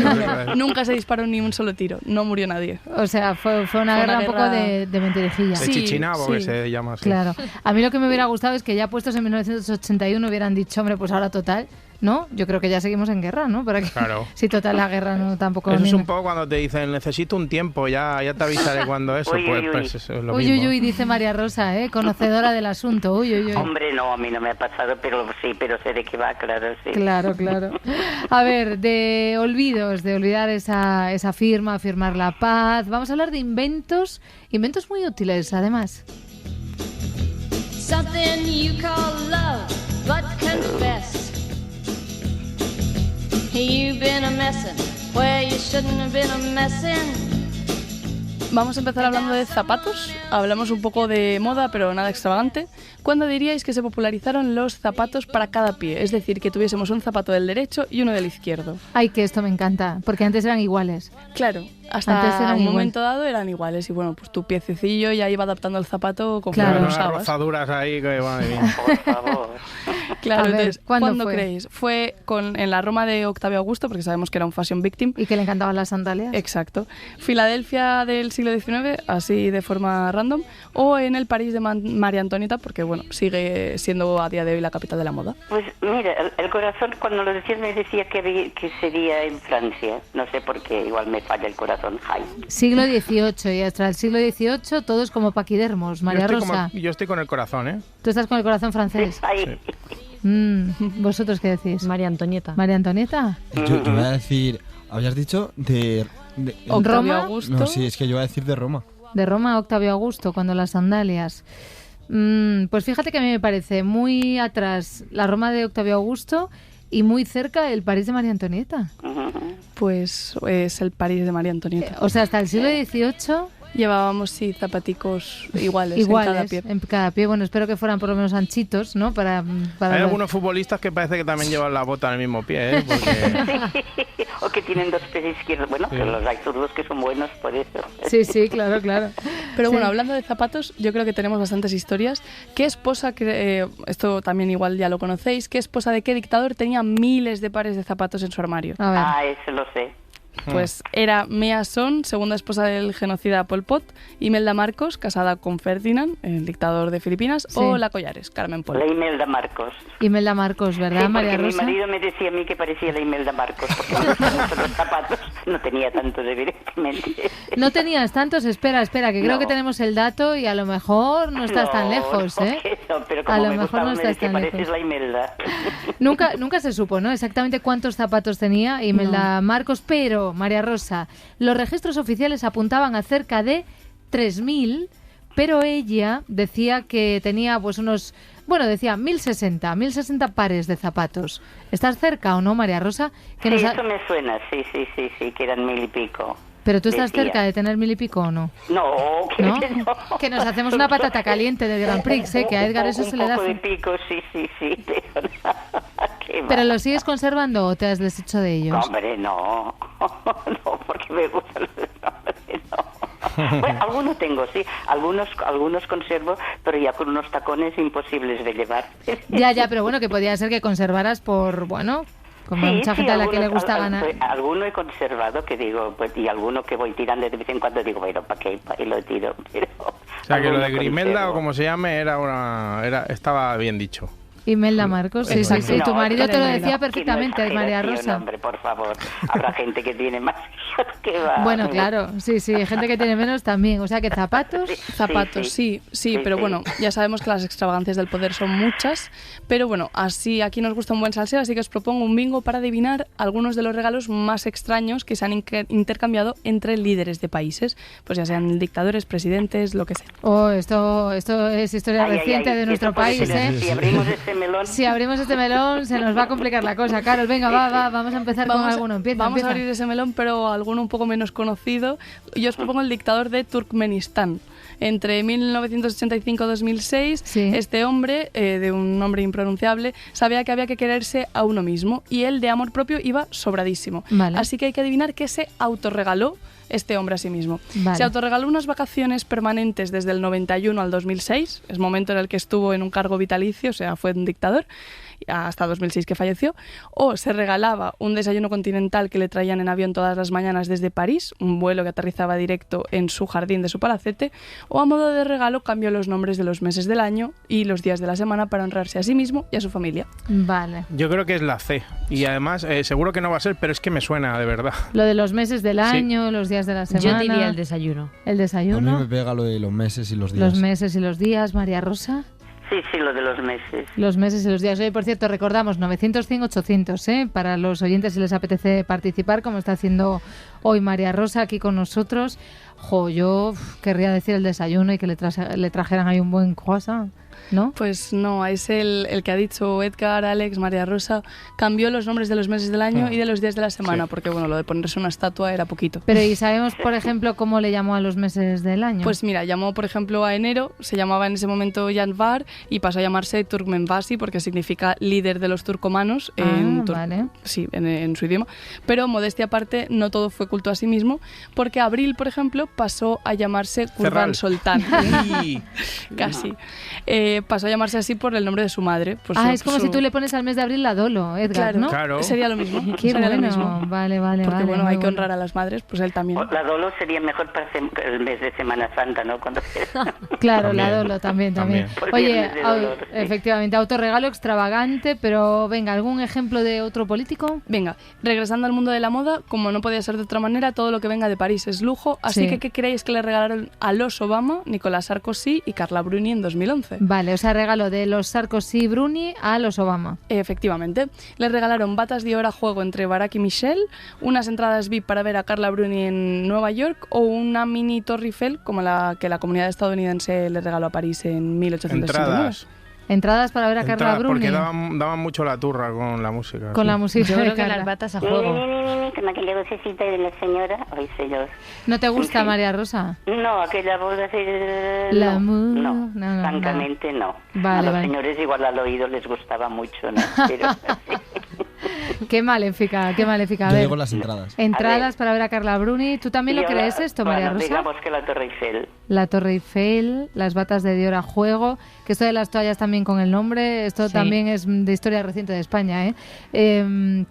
[SPEAKER 3] Nunca se disparó ni un solo tiro, no murió nadie.
[SPEAKER 2] O sea, fue una guerra un poco de mentirijilla.
[SPEAKER 4] De Chichinabo, que se llama así.
[SPEAKER 2] Claro. A mí lo que me hubiera gustado es que ya puestos en 1981 hubieran dicho, hombre, pues ahora total, ¿no? Yo creo que ya seguimos en guerra, ¿no? Para que,
[SPEAKER 4] claro.
[SPEAKER 2] Si total la guerra no tampoco...
[SPEAKER 4] Eso es un poco cuando te dicen, necesito un tiempo, ya te avisaré cuando eso. Pues eso es lo mismo.
[SPEAKER 2] Uy, dice María Rosa, conocedora del asunto. Uy.
[SPEAKER 9] Hombre, no, a mí no me ha pasado, pero sé de qué va, claro, sí.
[SPEAKER 2] Claro. A ver, de olvidos, de olvidar esa firma, firmar la paz. Vamos a hablar de inventos muy útiles, además.
[SPEAKER 10] Something you call love, but confess you've been a messin' where you shouldn't have been a messin'.
[SPEAKER 3] Vamos a empezar hablando de zapatos. Hablamos un poco de moda, pero nada extravagante. ¿Cuándo diríais que se popularizaron los zapatos para cada pie? Es decir, que tuviésemos un zapato del derecho y uno del izquierdo.
[SPEAKER 2] Ay, que esto me encanta, porque antes eran iguales.
[SPEAKER 3] Claro, hasta un momento dado eran iguales. Y bueno, pues tu piececillo ya iba adaptando el zapato conforme lo usabas.
[SPEAKER 4] Rozaduras ahí, que madre mía.
[SPEAKER 9] Por favor.
[SPEAKER 3] Claro,
[SPEAKER 2] ver,
[SPEAKER 3] entonces,
[SPEAKER 2] ¿cuándo
[SPEAKER 3] fue? ¿Creéis? Fue en la Roma de Octavio Augusto, porque sabemos que era un fashion victim.
[SPEAKER 2] Y que le encantaban las sandalias.
[SPEAKER 3] Exacto. Filadelfia del siglo XIX, así de forma random, o en el París de María Antonieta, porque bueno, sigue siendo a día de hoy la capital de la moda.
[SPEAKER 9] Pues mira, el corazón cuando lo decías me decía que sería en Francia. No sé por qué, igual me falla el corazón. Ay.
[SPEAKER 2] Siglo XVIII, y hasta el siglo XVIII todos como paquidermos. María Rosa.
[SPEAKER 4] Yo estoy con el corazón, ¿eh?
[SPEAKER 2] ¿Tú estás con el corazón francés?
[SPEAKER 9] Ay.
[SPEAKER 2] ¿Vosotros qué decís?
[SPEAKER 7] María Antonieta.
[SPEAKER 2] ¿María Antonieta?
[SPEAKER 8] Yo voy a decir, habías dicho de
[SPEAKER 3] Octavio
[SPEAKER 2] Roma.
[SPEAKER 3] Augusto.
[SPEAKER 8] No, sí, es que yo voy a decir de Roma.
[SPEAKER 2] De Roma a Octavio Augusto, cuando las sandalias. Pues fíjate que a mí me parece muy atrás la Roma de Octavio Augusto y muy cerca el París de María Antonieta.
[SPEAKER 3] Pues es el París de María Antonieta.
[SPEAKER 2] O sea, hasta el siglo XVIII...
[SPEAKER 3] Llevábamos, sí, zapaticos iguales
[SPEAKER 2] en cada pie. Bueno, espero que fueran por lo menos anchitos, ¿no? Para
[SPEAKER 4] Hay algunos futbolistas que parece que también llevan la bota en el mismo pie, ¿eh? Porque...
[SPEAKER 9] O que tienen dos pies izquierdos. Bueno,
[SPEAKER 4] sí.
[SPEAKER 9] Pero los hay zurdos que son buenos por eso.
[SPEAKER 2] Sí, claro.
[SPEAKER 3] Pero bueno,
[SPEAKER 2] Sí.
[SPEAKER 3] hablando de zapatos, yo creo que tenemos bastantes historias. ¿Qué esposa, esto también igual ya lo conocéis, qué esposa de qué dictador tenía miles de pares de zapatos en su armario?
[SPEAKER 2] A ver.
[SPEAKER 9] Ah, eso lo sé.
[SPEAKER 3] Pues era Mea Son, segunda esposa del genocida Pol Pot, Imelda Marcos, casada con Ferdinand, el dictador de Filipinas,
[SPEAKER 2] Sí.
[SPEAKER 3] o La Collares, Carmen Pol.
[SPEAKER 9] La Imelda Marcos.
[SPEAKER 2] Imelda Marcos, ¿verdad,
[SPEAKER 9] Sí,
[SPEAKER 2] María
[SPEAKER 9] porque
[SPEAKER 2] Rosa?
[SPEAKER 9] mi marido me decía a mí que parecía la Imelda Marcos, porque me gustan mucho los zapatos. No tenía tantos, evidentemente.
[SPEAKER 2] No tenías tantos, espera, que creo
[SPEAKER 9] No.
[SPEAKER 2] que tenemos el dato y a lo mejor no estás tan lejos,
[SPEAKER 9] no,
[SPEAKER 2] ¿eh?
[SPEAKER 9] que no, pero
[SPEAKER 2] A
[SPEAKER 9] como
[SPEAKER 2] lo
[SPEAKER 9] me
[SPEAKER 2] mejor
[SPEAKER 9] gustaba,
[SPEAKER 2] no
[SPEAKER 9] me
[SPEAKER 2] estás
[SPEAKER 9] decía,
[SPEAKER 2] tan
[SPEAKER 9] pareces
[SPEAKER 2] lejos.
[SPEAKER 9] la Imelda.
[SPEAKER 2] Nunca se supo, ¿no? Exactamente cuántos zapatos tenía Imelda Marcos, pero, María Rosa, los registros oficiales apuntaban a cerca de 3.000, pero ella decía que tenía pues decía 1.060 pares de zapatos. ¿Estás cerca o no, María Rosa?
[SPEAKER 9] Sí, eso me suena, sí, que eran 1.000 y pico.
[SPEAKER 2] ¿Pero tú estás
[SPEAKER 9] decía.
[SPEAKER 2] cerca de tener 1.000 y pico o no?
[SPEAKER 9] No, que
[SPEAKER 2] ¿No?
[SPEAKER 9] no.
[SPEAKER 2] Que nos hacemos una patata caliente del Grand Prix, ¿eh? Que a Edgar eso se le da...
[SPEAKER 9] Un poco de pico, sí, pero qué va.
[SPEAKER 2] ¿Pero los sigues conservando o te has deshecho de ellos?
[SPEAKER 9] Hombre, no, porque me gustan los hombres, no. Bueno, algunos tengo, sí, algunos conservo, pero ya con unos tacones imposibles de llevar.
[SPEAKER 2] Ya, pero bueno, que podía ser que conservaras por, bueno, como
[SPEAKER 9] Sí,
[SPEAKER 2] mucha gente a la que le
[SPEAKER 9] algunos-
[SPEAKER 2] gusta ganar.
[SPEAKER 9] Alguno he conservado que digo, pues, y alguno que voy tirando de vez en cuando digo, bueno, ¿para qué? Y lo tiro. Pero
[SPEAKER 4] O sea, que lo de
[SPEAKER 9] alguno
[SPEAKER 4] Grimelda,
[SPEAKER 9] conservo.
[SPEAKER 4] o como se llame, estaba bien dicho.
[SPEAKER 2] Imelda Marcos, sí.
[SPEAKER 9] No,
[SPEAKER 2] Tu marido te lo
[SPEAKER 9] no,
[SPEAKER 2] decía
[SPEAKER 9] que
[SPEAKER 2] perfectamente,
[SPEAKER 9] no
[SPEAKER 2] María
[SPEAKER 9] exageración,
[SPEAKER 2] Rosa.
[SPEAKER 9] Hombre, por favor. Habrá gente que tiene más que va.
[SPEAKER 2] Bueno, claro, sí, hay gente que tiene menos también. O sea, que zapatos...
[SPEAKER 3] Zapatos, sí, pero bueno, ya sabemos que las extravagancias del poder son muchas, pero bueno, así aquí nos gusta un buen salseo, así que os propongo un bingo para adivinar algunos de los regalos más extraños que se han intercambiado entre líderes de países, pues ya sean dictadores, presidentes, lo que sea.
[SPEAKER 2] Oh, esto es historia reciente de nuestro país, ¿eh?
[SPEAKER 9] Si abrimos este melón...
[SPEAKER 2] Si abrimos este melón se nos va a complicar la cosa. Carol, venga, vamos a empezar con alguno.
[SPEAKER 3] Vamos a abrir ese melón, pero alguno un poco menos conocido. Yo os propongo el dictador de Turkmenistán. Entre 1985 y 2006, este hombre, de un nombre impronunciable, sabía que había que quererse a uno mismo y él, de amor propio, iba sobradísimo.
[SPEAKER 2] Vale.
[SPEAKER 3] Así que hay que adivinar qué se autorregaló este hombre a sí mismo.
[SPEAKER 2] Vale.
[SPEAKER 3] Se autorregaló unas vacaciones permanentes desde el 91 al 2006, es momento en el que estuvo en un cargo vitalicio, o sea, fue un dictador, hasta 2006 que falleció, o se regalaba un desayuno continental que le traían en avión todas las mañanas desde París, un vuelo que aterrizaba directo en su jardín de su palacete, o a modo de regalo cambió los nombres de los meses del año y los días de la semana para honrarse a sí mismo y a su familia.
[SPEAKER 2] Vale.
[SPEAKER 4] Yo creo que es la C. Y además, seguro que no va a ser, pero es que me suena de verdad.
[SPEAKER 2] Lo de los meses del año, los días de la semana.
[SPEAKER 7] Yo diría el desayuno.
[SPEAKER 2] El
[SPEAKER 8] A
[SPEAKER 2] desayuno.
[SPEAKER 8] mí me pega lo de los meses y los días.
[SPEAKER 2] Los meses y los días, María Rosa.
[SPEAKER 9] Sí, lo de los meses.
[SPEAKER 2] Los meses y los días. Oye, por cierto, recordamos 900, 100, 800, para los oyentes si les apetece participar, como está haciendo hoy María Rosa aquí con nosotros. Yo querría decir el desayuno y que le trajeran ahí un buen croissant, ¿no?
[SPEAKER 3] Pues no, es el que ha dicho Edgar, Alex, María Rosa, cambió los nombres de los meses del año y de los días de la semana, porque bueno, lo de ponerse una estatua era poquito.
[SPEAKER 2] Pero ¿y sabemos, por ejemplo, cómo le llamó a los meses del año?
[SPEAKER 3] Pues mira, llamó por ejemplo a enero, se llamaba en ese momento Yanvar y pasó a llamarse Turkmenbasi porque significa líder de los turcomanos
[SPEAKER 2] vale.
[SPEAKER 3] Sí, en su idioma. Pero modestia aparte, no todo fue culto a sí mismo, porque abril, por ejemplo, pasó a llamarse Kurban Soltán. Casi. Pasó a llamarse así por el nombre de su madre.
[SPEAKER 2] Es como si tú le pones al mes de abril la Dolo, Edgar,
[SPEAKER 3] claro,
[SPEAKER 2] ¿no?
[SPEAKER 4] Claro.
[SPEAKER 3] Sería lo mismo.
[SPEAKER 2] Qué
[SPEAKER 3] sería
[SPEAKER 2] bueno.
[SPEAKER 3] lo mismo.
[SPEAKER 2] Vale.
[SPEAKER 3] Porque bueno, hay que
[SPEAKER 2] bueno.
[SPEAKER 3] honrar a las madres, pues él también.
[SPEAKER 9] La Dolo sería mejor para el mes de Semana Santa, ¿no?
[SPEAKER 2] Claro,
[SPEAKER 4] También.
[SPEAKER 2] la Dolo también.
[SPEAKER 9] Porque
[SPEAKER 2] Oye,
[SPEAKER 9] el mes de dolor, sí.
[SPEAKER 2] efectivamente, autorregalo extravagante, pero venga, ¿algún ejemplo de otro político?
[SPEAKER 3] Venga, regresando al mundo de la moda, como no podía ser de otra manera, todo lo que venga de París es lujo, así
[SPEAKER 2] Sí.
[SPEAKER 3] que ¿qué creéis que le regalaron a los Obama, Nicolás Sarkozy y Carla Bruni en 2011?
[SPEAKER 2] Vale, o sea, regalo de los Sarkozy y Bruni a los Obama.
[SPEAKER 3] Efectivamente, les regalaron batas de oro a juego entre Barack y Michelle, unas entradas VIP para ver a Carla Bruni en Nueva York o una mini Torre Eiffel como la que la comunidad estadounidense le regaló a París en 1869.
[SPEAKER 2] Entradas para ver a Carla Bruni.
[SPEAKER 4] Porque daban mucho la turra con la música.
[SPEAKER 2] Con
[SPEAKER 4] sí.
[SPEAKER 2] la música
[SPEAKER 7] Yo
[SPEAKER 2] de
[SPEAKER 7] creo que
[SPEAKER 2] Carla.
[SPEAKER 7] las batas a juego.
[SPEAKER 9] Con aquella vocecita de la señora. Ay, señor.
[SPEAKER 2] ¿No te gusta,
[SPEAKER 9] Sí.
[SPEAKER 2] María Rosa?
[SPEAKER 9] No, aquella voz así...
[SPEAKER 2] La
[SPEAKER 9] no,
[SPEAKER 2] no,
[SPEAKER 9] francamente no.
[SPEAKER 2] Vale,
[SPEAKER 9] A los
[SPEAKER 2] vale.
[SPEAKER 9] señores igual al oído les gustaba mucho, ¿no? Pero, sí.
[SPEAKER 2] Qué maléfica. A
[SPEAKER 8] Yo
[SPEAKER 2] ver,
[SPEAKER 8] digo las entradas.
[SPEAKER 2] entradas para ver a Carla Bruni. ¿Tú también
[SPEAKER 9] Y
[SPEAKER 2] lo
[SPEAKER 9] ahora,
[SPEAKER 2] crees esto, María
[SPEAKER 9] bueno,
[SPEAKER 2] Rosa?
[SPEAKER 9] digamos que la Torre Eiffel.
[SPEAKER 2] La Torre Eiffel, las batas de Dior a juego, que esto de las toallas también con el nombre, esto
[SPEAKER 7] Sí.
[SPEAKER 2] también es de historia reciente de España, ¿eh?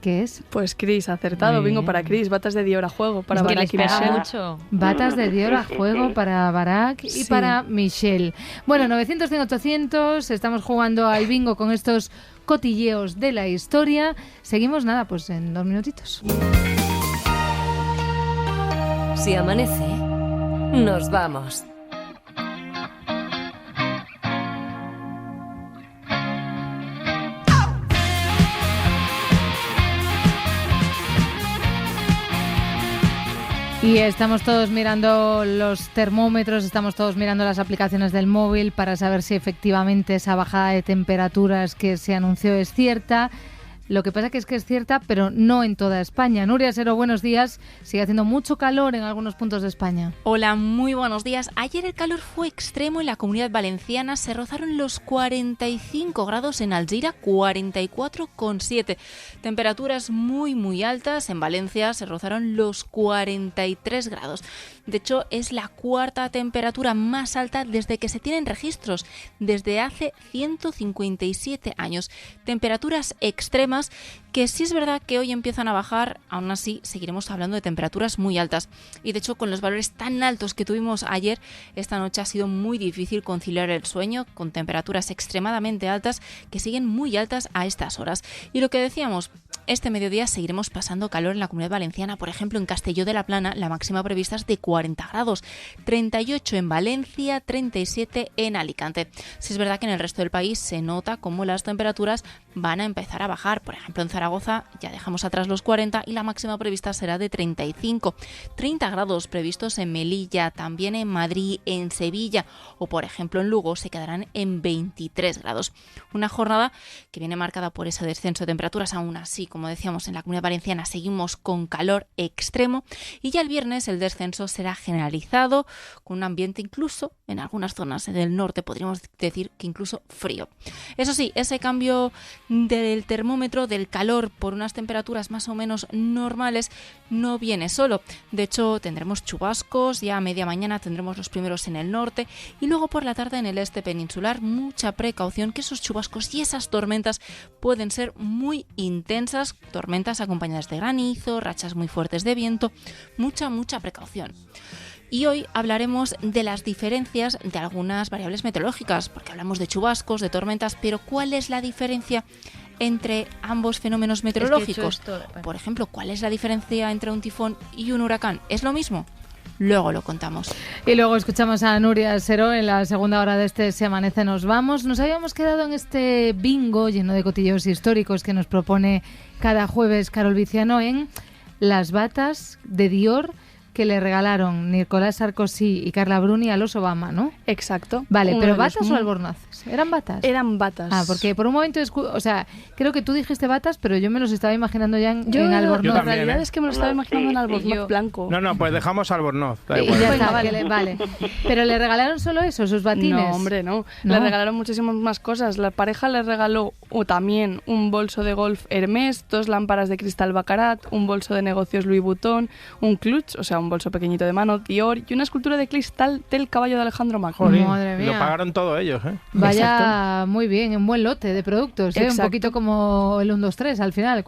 [SPEAKER 2] ¿Qué es?
[SPEAKER 3] Pues Chris, acertado,
[SPEAKER 7] Muy
[SPEAKER 3] bingo
[SPEAKER 7] bien.
[SPEAKER 3] para Chris, batas de Dior a juego para
[SPEAKER 7] Es que
[SPEAKER 3] Barack
[SPEAKER 7] les
[SPEAKER 3] y
[SPEAKER 7] pega
[SPEAKER 3] Michelle.
[SPEAKER 7] mucho.
[SPEAKER 2] Batas de Dior a
[SPEAKER 9] Sí, sí,
[SPEAKER 2] juego
[SPEAKER 9] sí.
[SPEAKER 2] para Barack y
[SPEAKER 3] Sí.
[SPEAKER 2] para Michelle. Bueno, 900, 100, 800, estamos jugando al bingo con estos cotilleos de la historia. Seguimos, nada, pues en 2 minutitos.
[SPEAKER 1] Si amanece, nos vamos.
[SPEAKER 2] Y estamos todos mirando los termómetros, estamos todos mirando las aplicaciones del móvil para saber si efectivamente esa bajada de temperaturas que se anunció es cierta. Lo que pasa que es cierta, pero no en toda España. Nuria Sero, buenos días. Sigue haciendo mucho calor en algunos puntos de España.
[SPEAKER 11] Hola, muy buenos días. Ayer el calor fue extremo en la Comunidad Valenciana. Se rozaron los 45 grados en Alzira, 44,7. Temperaturas muy altas. En Valencia se rozaron los 43 grados. De hecho, es la cuarta temperatura más alta desde que se tienen registros, desde hace 157 años. Temperaturas extremas que sí es verdad que hoy empiezan a bajar, aún así seguiremos hablando de temperaturas muy altas. Y de hecho, con los valores tan altos que tuvimos ayer, esta noche ha sido muy difícil conciliar el sueño con temperaturas extremadamente altas que siguen muy altas a estas horas. Y lo que decíamos, este mediodía seguiremos pasando calor en la Comunidad Valenciana. Por ejemplo, en Castelló de la Plana la máxima prevista es de 40 grados, 38 en Valencia, 37 en Alicante. Sí es verdad que en el resto del país se nota cómo las temperaturas van a empezar a bajar. Por ejemplo, en Zaragoza ya dejamos atrás los 40 y la máxima prevista será de 35. 30 grados previstos en Melilla, también en Madrid, en Sevilla o, por ejemplo, en Lugo se quedarán en 23 grados. Una jornada que viene marcada por ese descenso de temperaturas. Aún así, como decíamos, en la Comunidad Valenciana seguimos con calor extremo y ya el viernes el descenso será generalizado con un ambiente incluso en algunas zonas del norte, podríamos decir que incluso frío. Eso sí, ese cambio del termómetro, del calor calor por unas temperaturas más o menos normales no viene solo. De hecho, tendremos chubascos, ya a media mañana tendremos los primeros en el norte y luego por la tarde en el este peninsular. Mucha precaución, que esos chubascos y esas tormentas pueden ser muy intensas, tormentas acompañadas de granizo, rachas muy fuertes de viento, mucha precaución. Y hoy hablaremos de las diferencias de algunas variables meteorológicas, porque hablamos de chubascos, de tormentas, pero ¿cuál es la diferencia entre ambos fenómenos meteorológicos? Por ejemplo, ¿cuál es la diferencia entre un tifón y un huracán? ¿Es lo mismo? Luego lo contamos.
[SPEAKER 2] Y luego escuchamos a Nuria Seró en la segunda hora de este Se Amanece Nos Vamos. Nos habíamos quedado en este bingo lleno de cotilleos históricos que nos propone cada jueves Carol Viciano en las batas de Dior que le regalaron Nicolás Sarkozy y Carla Bruni a los Obama, ¿no?
[SPEAKER 3] Exacto.
[SPEAKER 2] Vale, ¿pero batas o albornoces? ¿Eran batas?
[SPEAKER 3] Eran batas.
[SPEAKER 2] Ah, porque por un momento, o sea, creo que tú dijiste batas, pero yo me los estaba imaginando ya en albornoz.
[SPEAKER 3] La realidad es que me lo estaba imaginando en albornoz blanco.
[SPEAKER 4] No, pues dejamos albornoz.
[SPEAKER 2] Y ya está, vale. ¿Pero le regalaron solo eso, sus batines?
[SPEAKER 3] No, hombre, no. Le regalaron muchísimas más cosas. La pareja le regaló también un bolso de golf Hermès, 2 lámparas de cristal Baccarat, un bolso de negocios Louis Vuitton, un clutch, o sea, un bolso pequeñito de mano, Dior, y una escultura de cristal del caballo de Alejandro Magno.
[SPEAKER 2] Madre mía.
[SPEAKER 4] Lo pagaron todos ellos, ¿eh?
[SPEAKER 2] Vaya,
[SPEAKER 3] Exacto.
[SPEAKER 2] Muy bien, un buen lote de productos, ¿eh? Un poquito como el 1, 2, 3 al final.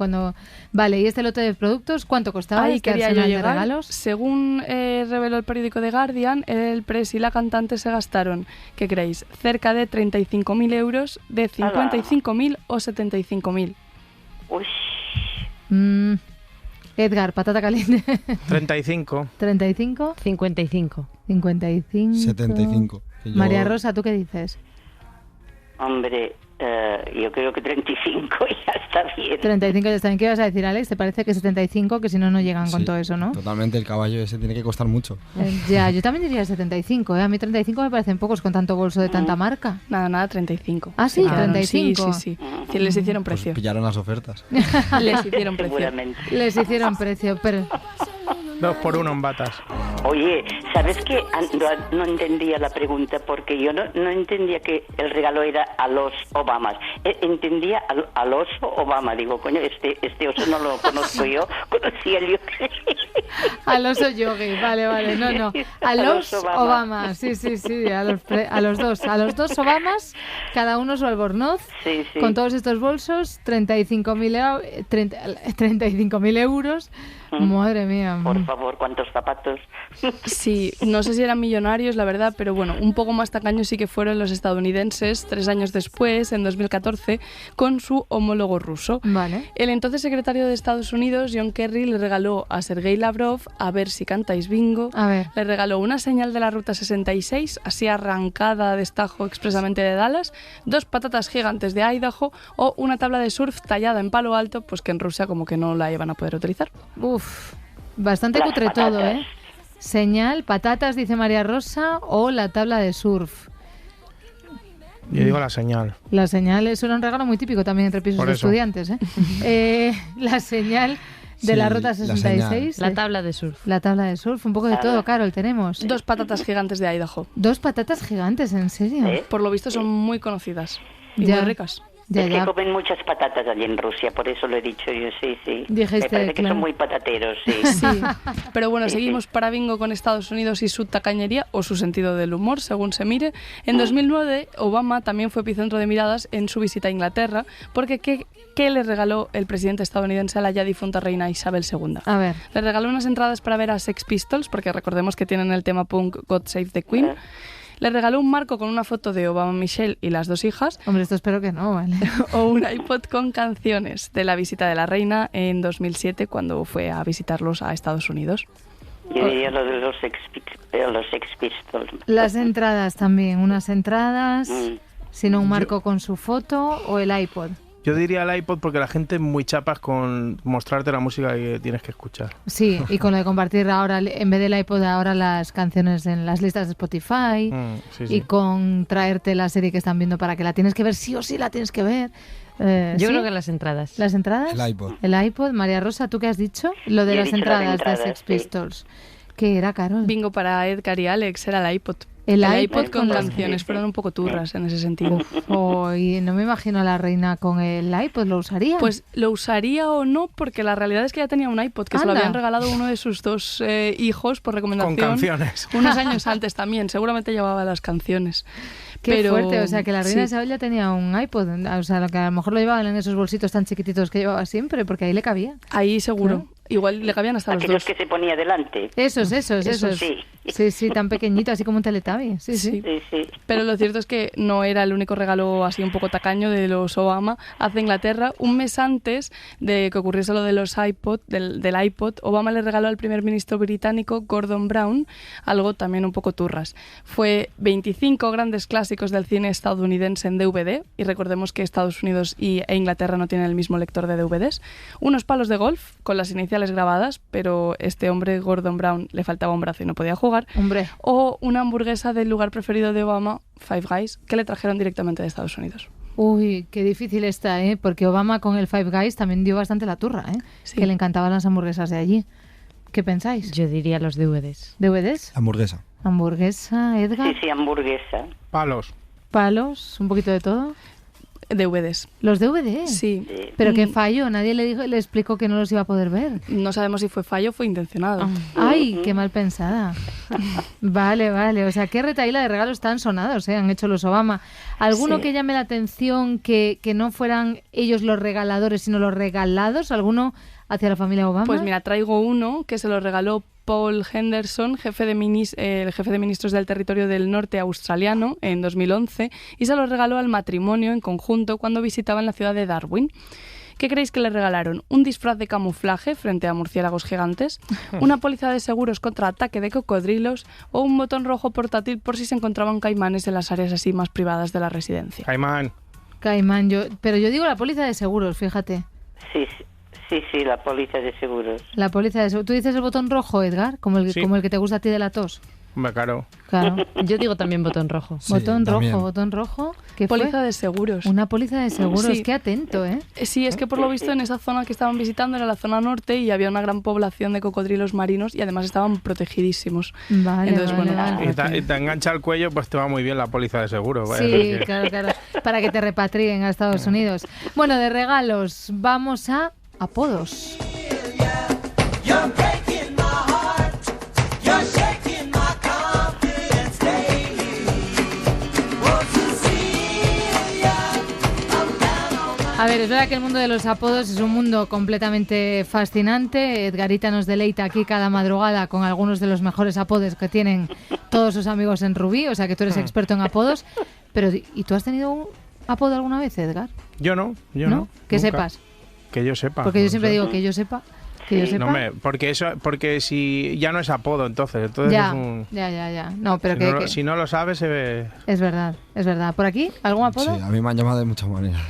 [SPEAKER 2] Vale, ¿y este lote de productos cuánto costaba?
[SPEAKER 3] Ahí
[SPEAKER 2] este
[SPEAKER 3] quería yo
[SPEAKER 2] arsenal de
[SPEAKER 3] llegar.
[SPEAKER 2] regalos.
[SPEAKER 3] Según reveló el periódico The Guardian, el Press y la cantante se gastaron, ¿qué creéis? Cerca de 35.000 euros, de 55.000 o 75.000.
[SPEAKER 9] Uy.
[SPEAKER 2] Edgar, patata caliente.
[SPEAKER 4] 35.
[SPEAKER 2] 35.
[SPEAKER 7] 55.
[SPEAKER 2] 55.
[SPEAKER 8] 75.
[SPEAKER 2] María Rosa, ¿tú qué dices?
[SPEAKER 9] Hombre, yo creo que 35 ya está bien.
[SPEAKER 2] 35 ya está bien. ¿Qué ibas a decir, Alex? ¿Te parece que 75? Que si no, no llegan con todo eso, ¿no?
[SPEAKER 8] Totalmente, el caballo ese tiene que costar mucho.
[SPEAKER 2] Ya, yo también diría 75, ¿eh? A mí 35 me parecen pocos con tanto bolso de tanta marca.
[SPEAKER 3] Nada, 35.
[SPEAKER 2] Ah, sí, 35.
[SPEAKER 3] Sí. Les hicieron precio.
[SPEAKER 8] Pues pillaron las ofertas.
[SPEAKER 3] Les hicieron precio.
[SPEAKER 9] Seguramente.
[SPEAKER 2] Les hicieron precio, pero...
[SPEAKER 4] 2 por 1 en batas.
[SPEAKER 9] Oye, ¿sabes qué? No entendía la pregunta porque yo no entendía que el regalo era a los Obamas. Entendía al oso Obama. Digo, coño, este oso no lo conozco yo. Conocía el yogi.
[SPEAKER 2] Al oso yogi, vale. No. A los Obama. Sí. A los dos Obamas, cada uno su albornoz.
[SPEAKER 9] Sí.
[SPEAKER 2] Con todos estos bolsos, 35.000 euros. Madre mía.
[SPEAKER 9] Por favor, ¿cuántos zapatos?
[SPEAKER 3] Sí, no sé si eran millonarios, la verdad, pero bueno, un poco más tacaños sí que fueron los estadounidenses 3 años después, en 2014, con su homólogo ruso.
[SPEAKER 2] Vale.
[SPEAKER 3] El entonces secretario de Estados Unidos, John Kerry, le regaló a Sergei Lavrov, a ver si cantáis bingo, le regaló una señal de la Ruta 66, así arrancada a destajo expresamente de Dallas, 2 patatas gigantes de Idaho o una tabla de surf tallada en Palo Alto, pues que en Rusia como que no la iban a poder utilizar.
[SPEAKER 2] Bastante
[SPEAKER 9] Las
[SPEAKER 2] cutre
[SPEAKER 9] patatas.
[SPEAKER 2] todo, ¿eh? Señal, patatas, dice María Rosa, o la tabla de surf.
[SPEAKER 4] Yo digo la señal.
[SPEAKER 2] La señal es un regalo muy típico también entre pisos
[SPEAKER 4] Por
[SPEAKER 2] de
[SPEAKER 4] eso.
[SPEAKER 2] estudiantes, ¿eh? La señal de la Ruta 66.
[SPEAKER 7] La tabla de surf.
[SPEAKER 2] La tabla de surf, un poco de todo, Carol, tenemos.
[SPEAKER 3] 2 patatas gigantes de Idaho.
[SPEAKER 2] 2 patatas gigantes, ¿en serio?
[SPEAKER 3] Por lo visto son muy conocidas y
[SPEAKER 2] Ya.
[SPEAKER 3] muy ricas.
[SPEAKER 9] Es que comen muchas patatas allí en Rusia, por eso lo he dicho yo, sí.
[SPEAKER 2] Dijiste,
[SPEAKER 9] Me parece que
[SPEAKER 2] claro.
[SPEAKER 9] son muy patateros, sí.
[SPEAKER 3] Sí, pero bueno,
[SPEAKER 9] Sí,
[SPEAKER 3] seguimos para bingo con Estados Unidos y su tacañería o su sentido del humor, según se mire. En 2009, Obama también fue epicentro de miradas en su visita a Inglaterra, porque ¿qué le regaló el presidente estadounidense a la ya difunta reina Isabel II?
[SPEAKER 2] A ver.
[SPEAKER 3] Le regaló unas entradas para ver a Sex Pistols, porque recordemos que tienen el tema punk God Save the Queen. Le regaló un marco con una foto de Obama, Michelle y las 2 hijas.
[SPEAKER 2] Hombre, esto espero que no, ¿vale?
[SPEAKER 3] O un iPod con canciones de la visita de la reina en 2007 cuando fue a visitarlos a Estados Unidos.
[SPEAKER 9] Yo diría lo de los Sex Pistols.
[SPEAKER 2] Las entradas también, unas entradas, sino un marco con su foto o el iPod.
[SPEAKER 4] Yo diría el iPod porque la gente es muy chapas con mostrarte la música que tienes que escuchar.
[SPEAKER 2] Sí, y con lo de compartir ahora, en vez del iPod, ahora las canciones en las listas de Spotify, y con traerte la serie que están viendo para que la tienes que ver, sí o sí la tienes que ver.
[SPEAKER 7] Yo
[SPEAKER 2] ¿sí?
[SPEAKER 7] creo que las entradas.
[SPEAKER 2] ¿Las entradas?
[SPEAKER 8] El iPod.
[SPEAKER 2] El iPod. María Rosa, ¿tú qué has dicho? Lo de
[SPEAKER 9] Yo he
[SPEAKER 2] las
[SPEAKER 9] dicho
[SPEAKER 2] entradas,
[SPEAKER 9] las entradas,
[SPEAKER 2] de Sex
[SPEAKER 9] sí.
[SPEAKER 2] Pistols. ¿Qué era, Carol?
[SPEAKER 3] Bingo para Edgar y Alex, era el iPod.
[SPEAKER 2] El
[SPEAKER 3] iPod con
[SPEAKER 2] las
[SPEAKER 3] canciones, fueron un poco turras en ese sentido.
[SPEAKER 2] Y no me imagino a la reina con el iPod, ¿lo usaría?
[SPEAKER 3] Pues lo usaría o no, porque la realidad es que ya tenía un iPod, que se lo
[SPEAKER 2] Anda.
[SPEAKER 3] habían regalado uno de sus dos hijos por recomendación.
[SPEAKER 4] Con canciones.
[SPEAKER 3] Unos años antes también, seguramente llevaba las canciones.
[SPEAKER 2] Qué
[SPEAKER 3] Pero,
[SPEAKER 2] fuerte, o sea que la reina
[SPEAKER 3] sí.
[SPEAKER 2] Isabel ya tenía un iPod, o sea, lo que a lo mejor lo llevaban en esos bolsitos tan chiquititos que llevaba siempre, porque ahí le cabía.
[SPEAKER 3] Ahí seguro.
[SPEAKER 2] Claro.
[SPEAKER 3] Igual le cabían hasta los
[SPEAKER 9] Aquellos
[SPEAKER 3] dos.
[SPEAKER 9] que se ponía delante.
[SPEAKER 2] Esos.
[SPEAKER 9] Sí.
[SPEAKER 2] Sí, tan pequeñito, así como un Teletubby. Sí.
[SPEAKER 9] Sí.
[SPEAKER 3] Pero lo cierto es que no era el único regalo así un poco tacaño de los Obama hacia Inglaterra. Un mes antes de que ocurriese lo de los iPod, del iPod, Obama le regaló al primer ministro británico Gordon Brown algo también un poco turras. Fue 25 grandes clásicos del cine estadounidense en DVD, y recordemos que Estados Unidos e Inglaterra no tienen el mismo lector de DVDs. Unos palos de golf con las iniciales grabadas, pero este hombre, Gordon Brown, le faltaba un brazo y no podía jugar.
[SPEAKER 2] Hombre.
[SPEAKER 3] O una hamburguesa del lugar preferido de Obama, Five Guys, que le trajeron directamente de Estados Unidos.
[SPEAKER 2] Uy, qué difícil está, ¿eh? Porque Obama con el Five Guys también dio bastante la turra, ¿eh?
[SPEAKER 3] Sí.
[SPEAKER 2] Que le encantaban las hamburguesas de allí. ¿Qué pensáis?
[SPEAKER 7] Yo diría los DVDs.
[SPEAKER 2] ¿DVDs?
[SPEAKER 8] Hamburguesa.
[SPEAKER 2] Hamburguesa, Edgar.
[SPEAKER 9] Sí, hamburguesa.
[SPEAKER 4] Palos.
[SPEAKER 2] Palos, un poquito de todo.
[SPEAKER 3] DVDs.
[SPEAKER 2] Los DVDs.
[SPEAKER 3] Sí.
[SPEAKER 2] Pero qué fallo, nadie le explicó que no los iba a poder ver.
[SPEAKER 3] No sabemos si fue fallo o fue intencionado.
[SPEAKER 2] Ay, qué mal pensada. Vale, o sea, qué retaíla de regalos tan sonados, han hecho los Obama. ¿Alguno
[SPEAKER 3] Sí.
[SPEAKER 2] que llame la atención que no fueran ellos los regaladores, sino los regalados? ¿Alguno hacia la familia Obama?
[SPEAKER 3] Pues mira, traigo uno que se lo regaló Paul Henderson, el jefe de ministros del Territorio del Norte australiano en 2011, y se lo regaló al matrimonio en conjunto cuando visitaban la ciudad de Darwin. ¿Qué creéis que le regalaron? ¿Un disfraz de camuflaje frente a murciélagos gigantes? ¿Una póliza de seguros contra ataque de cocodrilos? ¿O un botón rojo portátil por si se encontraban caimanes en las áreas así más privadas de la residencia?
[SPEAKER 4] Caimán.
[SPEAKER 2] Caimán, pero yo digo la póliza de seguros, fíjate.
[SPEAKER 9] Sí, la póliza de seguros.
[SPEAKER 2] La póliza de seguros. ¿Tú dices el botón rojo, Edgar? Como el que te gusta a ti de la tos.
[SPEAKER 4] Hombre, claro.
[SPEAKER 7] Yo digo también botón rojo.
[SPEAKER 8] Sí,
[SPEAKER 2] botón
[SPEAKER 8] también.
[SPEAKER 2] rojo. ¿Qué fue?
[SPEAKER 3] Póliza de seguros.
[SPEAKER 2] Una póliza de seguros.
[SPEAKER 3] Sí.
[SPEAKER 2] Qué atento, ¿eh?
[SPEAKER 3] Sí, es que por lo visto en esa zona que estaban visitando era la zona norte y había una gran población de cocodrilos marinos y además estaban protegidísimos.
[SPEAKER 2] Vale,
[SPEAKER 3] Entonces,
[SPEAKER 2] vale,
[SPEAKER 3] bueno,
[SPEAKER 2] vale.
[SPEAKER 4] Y te engancha el cuello, pues te va muy bien la póliza de seguro. vaya,
[SPEAKER 2] Sí,
[SPEAKER 4] porque-
[SPEAKER 2] claro. Para que te repatrien a Estados Unidos. Bueno, de regalos, vamos a apodos. A ver, es verdad que el mundo de los apodos es un mundo completamente fascinante. Edgarita nos deleita aquí cada madrugada con algunos de los mejores apodos que tienen todos sus amigos en Rubí, o sea que tú eres experto en apodos. Pero, ¿y tú has tenido un apodo alguna vez, Edgar?
[SPEAKER 4] Yo no.
[SPEAKER 2] Que
[SPEAKER 4] nunca.
[SPEAKER 2] sepas.
[SPEAKER 4] Que yo sepa.
[SPEAKER 2] Porque yo
[SPEAKER 4] no
[SPEAKER 2] siempre
[SPEAKER 4] sé.
[SPEAKER 2] digo que yo sepa. Que yo sepa.
[SPEAKER 4] No, hombre, porque si ya no es apodo, entonces
[SPEAKER 2] Ya,
[SPEAKER 4] es un...
[SPEAKER 2] ya. No, pero
[SPEAKER 4] Si no lo sabes, se ve...
[SPEAKER 2] es verdad. ¿Por aquí? ¿Algún apodo?
[SPEAKER 8] Sí, a mí me han llamado de muchas maneras.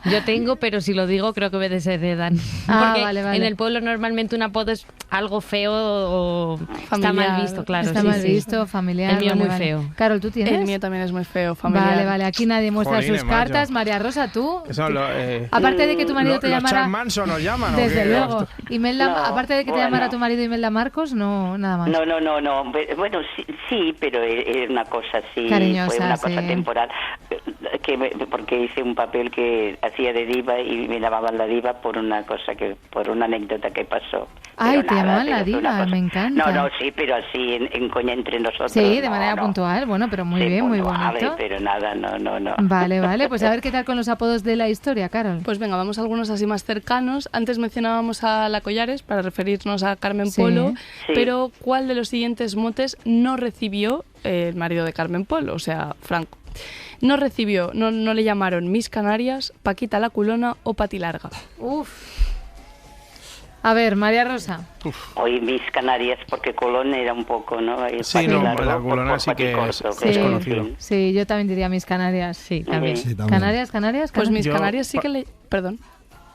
[SPEAKER 7] Yo tengo, pero si lo digo creo que desheredan.
[SPEAKER 2] Ah,
[SPEAKER 7] Porque
[SPEAKER 2] vale.
[SPEAKER 7] en el pueblo normalmente un apodo es algo feo o está
[SPEAKER 3] Familiar.
[SPEAKER 7] mal visto, claro.
[SPEAKER 2] Está
[SPEAKER 7] sí,
[SPEAKER 2] mal
[SPEAKER 7] sí.
[SPEAKER 2] visto, familiar.
[SPEAKER 7] El mío
[SPEAKER 2] vale,
[SPEAKER 7] muy
[SPEAKER 2] vale.
[SPEAKER 7] feo.
[SPEAKER 2] Carol, ¿tú tienes?
[SPEAKER 3] El mío también es muy feo, familiar.
[SPEAKER 2] Vale. Aquí nadie muestra
[SPEAKER 4] Jolines,
[SPEAKER 2] sus
[SPEAKER 4] macho.
[SPEAKER 2] cartas. María Rosa, ¿tú?
[SPEAKER 4] Que son
[SPEAKER 2] Aparte de que tu marido te
[SPEAKER 4] los
[SPEAKER 2] llamara...
[SPEAKER 4] Charles Manson nos llaman. ¿o
[SPEAKER 2] Desde
[SPEAKER 4] qué?
[SPEAKER 2] luego. Imelda,
[SPEAKER 9] No,
[SPEAKER 2] aparte de que te
[SPEAKER 9] bueno.
[SPEAKER 2] llamara tu marido Imelda Marcos, no, nada más.
[SPEAKER 9] No. Bueno, sí, pero es una cosa así.
[SPEAKER 2] Cariñosa,
[SPEAKER 9] fue una cosa
[SPEAKER 2] sí.
[SPEAKER 9] temporal. Porque hice un papel que hacía de diva y me llamaban la diva por una anécdota que pasó.
[SPEAKER 2] Ay,
[SPEAKER 9] Pero
[SPEAKER 2] te llamaban
[SPEAKER 9] pero
[SPEAKER 2] la
[SPEAKER 9] fue una
[SPEAKER 2] diva,
[SPEAKER 9] cosa-
[SPEAKER 2] me encanta.
[SPEAKER 9] No, sí, pero así en coña entre nosotros.
[SPEAKER 2] Sí, de
[SPEAKER 9] no,
[SPEAKER 2] manera
[SPEAKER 9] no.
[SPEAKER 2] puntual. Bueno, pero muy
[SPEAKER 9] Sí,
[SPEAKER 2] bien, muy
[SPEAKER 9] puntual,
[SPEAKER 2] bonito.
[SPEAKER 9] pero nada, no.
[SPEAKER 2] Vale. Pues a ver qué tal con los apodos de la historia, Carol.
[SPEAKER 3] Pues venga, vamos a algunos así más cercanos. Antes mencionábamos a la Collares para referirnos a Carmen
[SPEAKER 2] Sí.
[SPEAKER 3] Polo,
[SPEAKER 9] Sí.
[SPEAKER 3] pero ¿cuál de los siguientes motes no recibió el marido de Carmen Polo, o sea, Franco? No recibió, no le llamaron Miss Canarias, Paquita la Culona o Pati Larga.
[SPEAKER 2] Uf. A ver, María Rosa.
[SPEAKER 9] Hoy mis Canarias, porque Colón era un poco, ¿no?
[SPEAKER 4] Sí, no, la Culona sí que es conocido.
[SPEAKER 2] Sí, yo también diría mis Canarias.
[SPEAKER 7] Sí, también.
[SPEAKER 8] Sí, también.
[SPEAKER 2] Canarias.
[SPEAKER 3] Pues Mis
[SPEAKER 4] Yo-
[SPEAKER 3] Canarias sí que le... Perdón.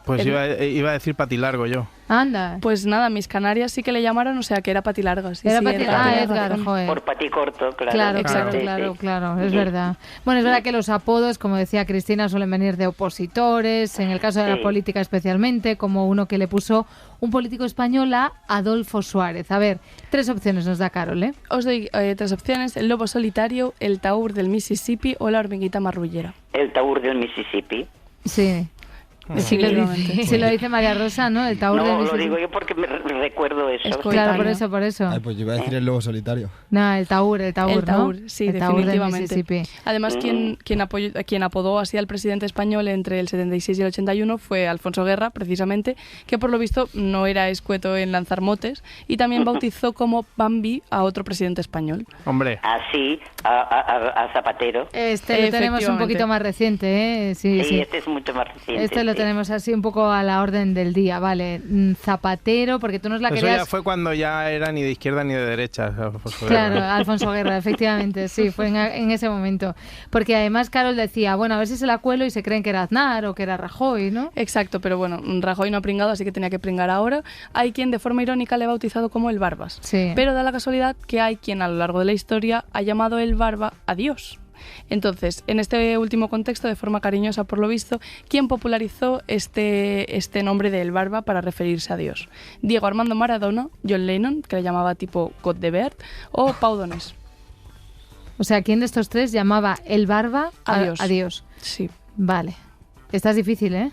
[SPEAKER 4] Pues iba a decir patilargo yo.
[SPEAKER 2] Anda.
[SPEAKER 3] Pues nada, mis Canarias sí que le llamaron, o sea que era patilargas. Sí,
[SPEAKER 2] Era
[SPEAKER 3] sí,
[SPEAKER 2] Edgar, joder.
[SPEAKER 9] Por paticorto, claro.
[SPEAKER 2] Claro, es verdad. Bueno, es verdad que los apodos, como decía Cristina, suelen venir de opositores, en el caso de la política especialmente, como uno que le puso un político español a Adolfo Suárez. A ver, 3 opciones nos da Carol, ¿eh?
[SPEAKER 3] Os doy 3 opciones: el lobo solitario, el taur del Mississippi o la hormiguita marrullera.
[SPEAKER 9] El taur del Mississippi.
[SPEAKER 2] Sí. Si lo dice María Rosa, ¿no? El taur del
[SPEAKER 9] No,
[SPEAKER 2] Mississippi.
[SPEAKER 9] lo digo yo porque me recuerdo eso.
[SPEAKER 2] Claro, por eso.
[SPEAKER 8] Ay, pues yo iba a decir el lobo solitario.
[SPEAKER 2] No, el taur, ¿no?
[SPEAKER 3] Sí,
[SPEAKER 2] el taur
[SPEAKER 3] definitivamente.
[SPEAKER 2] Del Mississippi.
[SPEAKER 3] Además, quien apodó así al presidente español entre el 76 y el 81 fue Alfonso Guerra, precisamente, que por lo visto no era escueto en lanzar motes, y también bautizó como Bambi a otro presidente español.
[SPEAKER 4] Hombre.
[SPEAKER 9] Así, a Zapatero.
[SPEAKER 2] Lo tenemos un poquito más reciente, ¿eh? Sí,
[SPEAKER 9] este es mucho más reciente.
[SPEAKER 2] Este lo tenemos así un poco a la orden del día, vale. Zapatero, porque tú nos la querías...
[SPEAKER 4] Eso ya fue cuando ya era ni de izquierda ni de derecha. Alfonso
[SPEAKER 2] Claro,
[SPEAKER 4] Guerra.
[SPEAKER 2] Alfonso Guerra, efectivamente, sí, fue en ese momento. Porque además Carol decía, bueno, a ver si se la cuelo y se creen que era Aznar o que era Rajoy, ¿no?
[SPEAKER 3] Exacto, pero bueno, Rajoy no ha pringado, así que tenía que pringar ahora. Hay quien de forma irónica le ha bautizado como el Barbas.
[SPEAKER 2] Sí.
[SPEAKER 3] Pero da la casualidad que hay quien a lo largo de la historia ha llamado el Barba a Dios. Entonces, en este último contexto, de forma cariñosa por lo visto, ¿quién popularizó este nombre de El Barba para referirse a Dios? Diego Armando Maradona, John Lennon, que le llamaba tipo God de Bert, o Pau Donés.
[SPEAKER 2] O sea, ¿quién de estos 3 llamaba El Barba a Dios?
[SPEAKER 3] Sí.
[SPEAKER 2] Vale. Esta es difícil, ¿eh?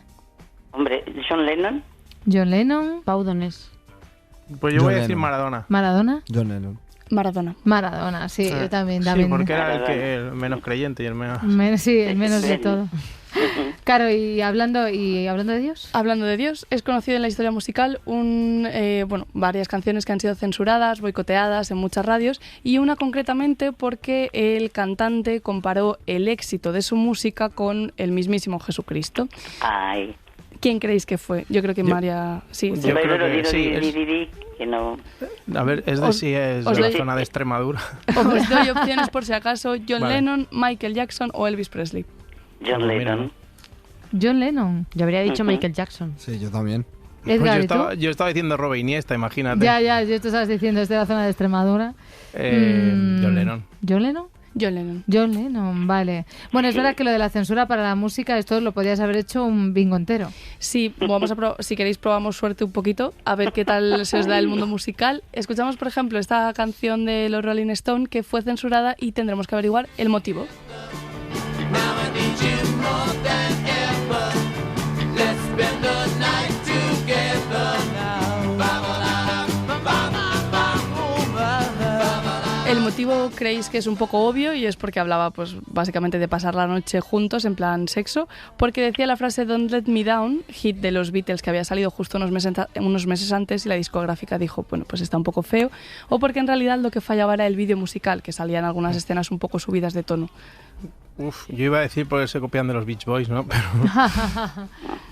[SPEAKER 9] Hombre, John Lennon.
[SPEAKER 2] John Lennon.
[SPEAKER 7] Pau Donés.
[SPEAKER 4] Pues yo voy a decir Maradona.
[SPEAKER 2] ¿Maradona?
[SPEAKER 8] John Lennon.
[SPEAKER 3] Maradona,
[SPEAKER 2] sí, yo también.
[SPEAKER 4] Sí, porque era el menos creyente y el menos...
[SPEAKER 2] el menos de todo. Claro, y hablando de Dios.
[SPEAKER 3] Hablando de Dios, es conocido en la historia musical varias canciones que han sido censuradas, boicoteadas en muchas radios, y una concretamente porque el cantante comparó el éxito de su música con el mismísimo Jesucristo.
[SPEAKER 9] Ay.
[SPEAKER 3] ¿Quién creéis que fue? Yo creo que María... Sí,
[SPEAKER 4] yo creo que sí.
[SPEAKER 9] Que no...
[SPEAKER 4] A ver, es de la zona de Extremadura.
[SPEAKER 3] Os doy opciones por si acaso: John Lennon, Michael Jackson o Elvis Presley.
[SPEAKER 9] John Lennon.
[SPEAKER 2] John Lennon.
[SPEAKER 7] Yo habría dicho Michael Jackson.
[SPEAKER 8] Sí, yo también.
[SPEAKER 2] Edgar,
[SPEAKER 4] pues yo estaba diciendo Robert Iniesta, imagínate.
[SPEAKER 2] Ya, yo te estabas diciendo, es de la zona de Extremadura.
[SPEAKER 4] John Lennon.
[SPEAKER 2] ¿John Lennon? John Lennon, vale. Bueno, es verdad que lo de la censura para la música, esto lo podías haber hecho un bingo entero.
[SPEAKER 3] Sí, si queréis probamos suerte un poquito, a ver qué tal se os da el mundo musical. Escuchamos, por ejemplo, esta canción de los Rolling Stones que fue censurada y tendremos que averiguar el motivo. El motivo creéis que es un poco obvio y es porque hablaba pues básicamente de pasar la noche juntos en plan sexo, porque decía la frase Don't Let Me Down, hit de los Beatles que había salido justo unos meses antes, y la discográfica dijo, bueno, pues está un poco feo, o porque en realidad lo que fallaba era el vídeo musical, que salían algunas escenas un poco subidas de tono.
[SPEAKER 4] Yo iba a decir porque se copian de los Beach Boys, ¿no? Pero...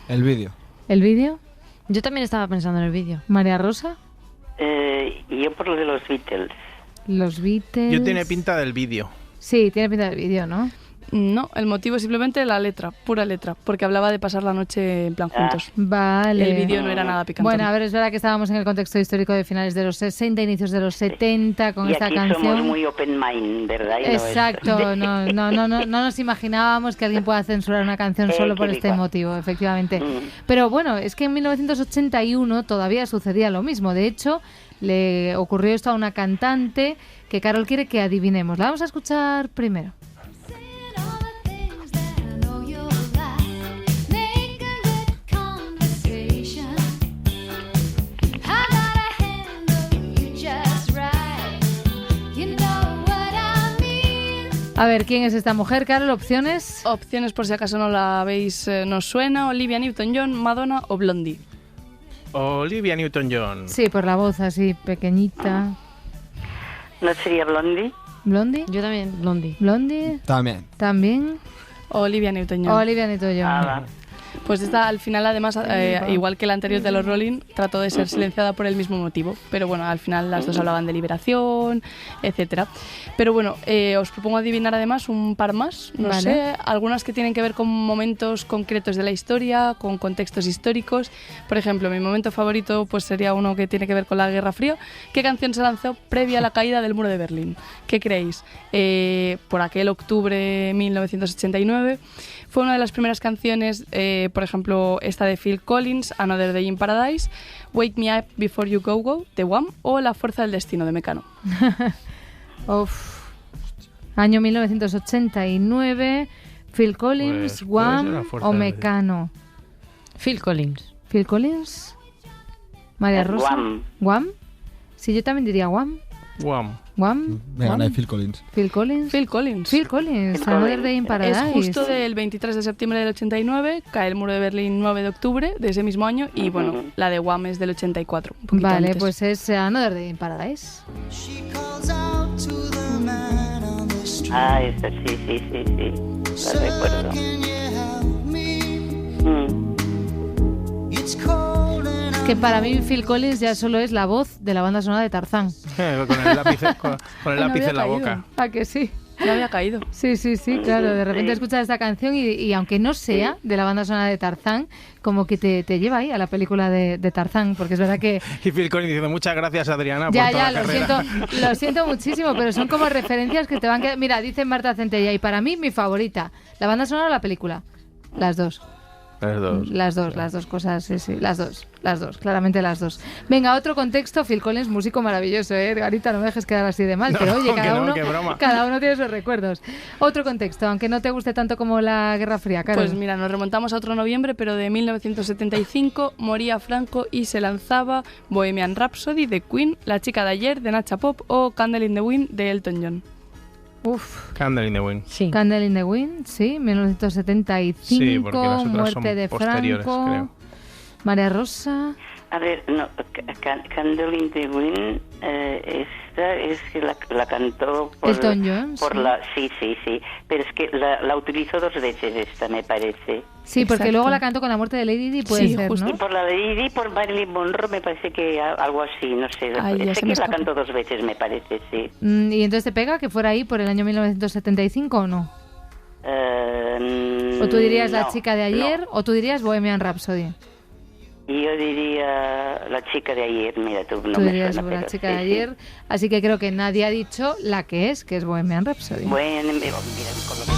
[SPEAKER 8] El vídeo.
[SPEAKER 2] ¿El vídeo?
[SPEAKER 7] Yo también estaba pensando en el vídeo.
[SPEAKER 2] ¿María Rosa?
[SPEAKER 9] Yo por lo de los Beatles.
[SPEAKER 2] Los Beatles...
[SPEAKER 4] Yo tiene pinta del vídeo.
[SPEAKER 2] Sí, tiene pinta del vídeo, ¿no?
[SPEAKER 3] No, el motivo es simplemente la letra, pura letra, porque hablaba de pasar la noche en plan juntos.
[SPEAKER 2] Vale.
[SPEAKER 3] El vídeo no era nada picante.
[SPEAKER 2] Bueno, a ver, es verdad que estábamos en el contexto histórico de finales de los 60, inicios de los 70, con esta canción.
[SPEAKER 9] Y aquí somos muy open mind, ¿verdad?
[SPEAKER 2] Exacto, no nos imaginábamos que alguien pueda censurar una canción solo por este motivo, efectivamente. Pero bueno, es que en 1981 todavía sucedía lo mismo. De hecho, le ocurrió esto a una cantante que Carol quiere que adivinemos. La vamos a escuchar primero. A ver, ¿quién es esta mujer, Carol? ¿Opciones?
[SPEAKER 3] Opciones por si acaso no la veis, nos suena: Olivia Newton-John, Madonna o Blondie.
[SPEAKER 4] Olivia Newton-John.
[SPEAKER 2] Sí, por la voz así pequeñita.
[SPEAKER 9] ¿No sería Blondie?
[SPEAKER 2] ¿Blondie?
[SPEAKER 7] Yo también, Blondie.
[SPEAKER 2] ¿Blondie?
[SPEAKER 8] También.
[SPEAKER 2] ¿También?
[SPEAKER 3] Olivia Newton-John.
[SPEAKER 2] Olivia Newton-John.
[SPEAKER 3] Pues esta al final además, igual que la anterior de los Rolling, trató de ser silenciada por el mismo motivo. Pero bueno, al final las dos hablaban de liberación, etcétera. Pero bueno, os propongo adivinar además un par más, no sé, algunas que tienen que ver con momentos concretos de la historia, con contextos históricos. Por ejemplo, mi momento favorito pues sería uno que tiene que ver con la Guerra Fría. ¿Qué canción se lanzó previa a la caída del muro de Berlín? ¿Qué creéis? Por aquel octubre de 1989 fue una de las primeras canciones, por ejemplo, esta de Phil Collins, Another Day in Paradise, Wake Me Up Before You Go Go, de Wham, o La Fuerza del Destino, de Mecano.
[SPEAKER 2] Año 1989, Phil Collins,
[SPEAKER 4] Pues,
[SPEAKER 2] Wham o Mecano.
[SPEAKER 7] Phil Collins.
[SPEAKER 2] Phil Collins. María Rosa.
[SPEAKER 9] Wham.
[SPEAKER 2] Sí, yo también diría Wham.
[SPEAKER 4] Wham.
[SPEAKER 8] Me gana Phil Collins.
[SPEAKER 2] Phil Collins.
[SPEAKER 3] Phil Collins.
[SPEAKER 2] Phil Collins, Another Day in Paradise.
[SPEAKER 3] Es justo del 23 de septiembre del 89, cae el muro de Berlín 9 de octubre de ese mismo año y bueno, la de Wham es del 84. Un poquito
[SPEAKER 2] Vale,
[SPEAKER 3] antes.
[SPEAKER 2] pues es Another Day in Paradise.
[SPEAKER 9] Ah, esta sí. Lo recuerdo.
[SPEAKER 2] Que para mí Phil Collins ya solo es la voz de la banda sonora de Tarzán.
[SPEAKER 4] Con el lápiz, con el lápiz en la boca.
[SPEAKER 2] ¿A que sí?
[SPEAKER 3] No había caído.
[SPEAKER 2] Sí, claro. De repente escuchas esta canción y aunque no sea de la banda sonora de Tarzán, como que te lleva ahí a la película de Tarzán, porque es verdad que...
[SPEAKER 4] Y Phil Collins diciendo muchas gracias, Adriana, por
[SPEAKER 2] Ya,
[SPEAKER 4] toda la carrera.
[SPEAKER 2] lo siento muchísimo, pero son como referencias que te van a... Mira, dice Marta Centella, y para mí mi favorita, ¿la banda sonora o la película? Las dos. Las dos cosas, sí, las dos, claramente las dos. Venga, otro contexto, Phil Collins, músico maravilloso, Garita, no me dejes quedar así de mal, pero oye, cada uno tiene sus recuerdos. Otro contexto, aunque no te guste tanto como la Guerra Fría, Carol.
[SPEAKER 3] Pues mira, nos remontamos a otro noviembre, pero de 1975, moría Franco y se lanzaba Bohemian Rhapsody de Queen, La chica de ayer de Nacha Pop o Candle in the Wind de Elton John.
[SPEAKER 4] Candle in the Wind.
[SPEAKER 7] Sí.
[SPEAKER 2] Candle in the Wind, sí, 1975,
[SPEAKER 4] Sí, porque las otras
[SPEAKER 2] muerte
[SPEAKER 4] son
[SPEAKER 2] de
[SPEAKER 4] posteriores,
[SPEAKER 2] Franco.
[SPEAKER 4] creo.
[SPEAKER 2] María Rosa.
[SPEAKER 9] A ver, no, Candle in the Wind, esta es que la cantó por...
[SPEAKER 2] Elton John,
[SPEAKER 9] por
[SPEAKER 2] sí.
[SPEAKER 9] Sí, pero es que la utilizó dos veces esta, me parece.
[SPEAKER 2] Sí, porque
[SPEAKER 3] Exacto.
[SPEAKER 2] luego la cantó con la muerte de Lady Di, puede ser,
[SPEAKER 3] justo.
[SPEAKER 2] ¿no?
[SPEAKER 9] Y por la de Didi, por Marilyn Monroe, me parece que algo así, no sé.
[SPEAKER 3] Ay, ya
[SPEAKER 9] sé
[SPEAKER 3] se me
[SPEAKER 9] que la
[SPEAKER 3] escapa.
[SPEAKER 9] cantó dos veces, me parece, sí.
[SPEAKER 2] ¿Y entonces te pega que fuera ahí por el año 1975 o no? ¿O tú dirías La chica de ayer o tú dirías Bohemian Rhapsody?
[SPEAKER 9] Y yo diría La chica de ayer, mira tú. No
[SPEAKER 2] Tú
[SPEAKER 9] me
[SPEAKER 2] dirías
[SPEAKER 9] suena,
[SPEAKER 2] La
[SPEAKER 9] pero
[SPEAKER 2] chica
[SPEAKER 9] sí,
[SPEAKER 2] de ayer, así que creo que nadie ha dicho la que es Bohemian Rhapsody.
[SPEAKER 9] Bueno, mira, con lo que...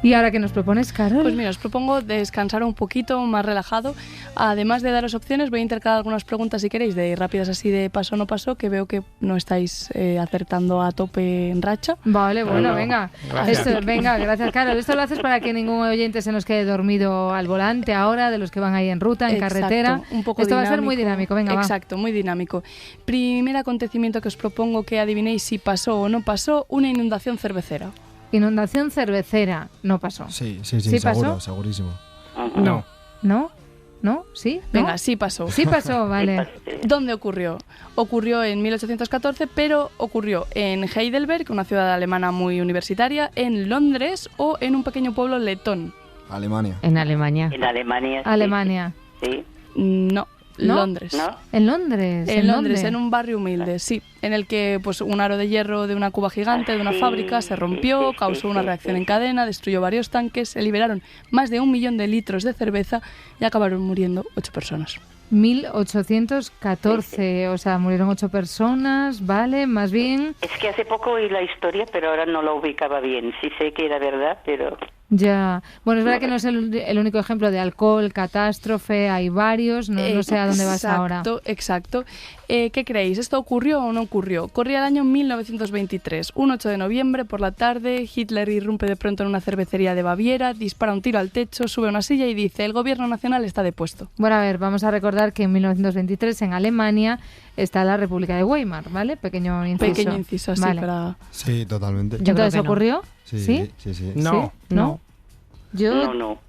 [SPEAKER 2] ¿Y ahora qué nos propones, Carol?
[SPEAKER 3] Pues mira, os propongo descansar un poquito, más relajado. Además de daros opciones, voy a intercalar algunas preguntas, si queréis, de rápidas así de paso o no paso, que veo que no estáis acertando a tope en racha.
[SPEAKER 2] Vale, bueno, venga.
[SPEAKER 4] Gracias.
[SPEAKER 2] Venga, gracias, Carol. Esto lo haces para que ningún oyente se nos quede dormido al volante ahora, de los que van ahí en ruta, en
[SPEAKER 3] Exacto,
[SPEAKER 2] carretera.
[SPEAKER 3] un poco
[SPEAKER 2] Esto va a ser muy dinámico, venga,
[SPEAKER 3] Exacto, muy dinámico. Primer acontecimiento que os propongo que adivinéis si pasó o no pasó, una inundación cervecera.
[SPEAKER 2] Inundación cervecera. No pasó.
[SPEAKER 8] Sí,
[SPEAKER 2] ¿Sí
[SPEAKER 8] seguro,
[SPEAKER 2] pasó?
[SPEAKER 8] segurísimo.
[SPEAKER 4] No.
[SPEAKER 2] ¿No? ¿No? ¿Sí? ¿No?
[SPEAKER 3] Venga, sí pasó.
[SPEAKER 2] Sí pasó, vale.
[SPEAKER 3] ¿Dónde ocurrió? Ocurrió en 1814, pero ocurrió en Heidelberg, una ciudad alemana muy universitaria, en Londres o en un pequeño pueblo letón.
[SPEAKER 8] Alemania.
[SPEAKER 7] En Alemania.
[SPEAKER 9] En Alemania. Sí.
[SPEAKER 2] Alemania.
[SPEAKER 9] Sí.
[SPEAKER 3] No.
[SPEAKER 2] ¿No?
[SPEAKER 3] Londres.
[SPEAKER 9] ¿No?
[SPEAKER 2] ¿En Londres?
[SPEAKER 3] En Londres,
[SPEAKER 2] dónde?
[SPEAKER 3] en un barrio humilde, sí, en el que pues un aro de hierro de una cuba gigante de una
[SPEAKER 9] Sí,
[SPEAKER 3] fábrica se rompió,
[SPEAKER 9] sí,
[SPEAKER 3] causó
[SPEAKER 9] sí,
[SPEAKER 3] una
[SPEAKER 9] sí,
[SPEAKER 3] reacción
[SPEAKER 9] sí.
[SPEAKER 3] en cadena, destruyó varios tanques, se liberaron más de 1 millón de litros de cerveza y acabaron muriendo 8 personas.
[SPEAKER 2] 1814, o sea, murieron 8 personas, vale, más bien...
[SPEAKER 9] Es que hace poco oí la historia, pero ahora no la ubicaba bien. Sí sé que era verdad, pero...
[SPEAKER 2] Ya. Bueno, es verdad que no es el único ejemplo de alcohol, catástrofe, hay varios, no sé a dónde vas ahora.
[SPEAKER 3] Exacto. ¿Qué creéis? ¿Esto ocurrió o no ocurrió? Corría el año 1923, un 8 de noviembre por la tarde, Hitler irrumpe de pronto en una cervecería de Baviera, dispara un tiro al techo, sube a una silla y dice: el gobierno nacional está depuesto.
[SPEAKER 2] Bueno, a ver, vamos a recordar que en 1923 en Alemania está la República de Weimar, ¿vale? Pequeño inciso.
[SPEAKER 3] Así
[SPEAKER 2] vale.
[SPEAKER 3] para...
[SPEAKER 8] Sí, totalmente.
[SPEAKER 2] ¿Entonces ocurrió?
[SPEAKER 8] Sí.
[SPEAKER 4] No.
[SPEAKER 2] ¿No?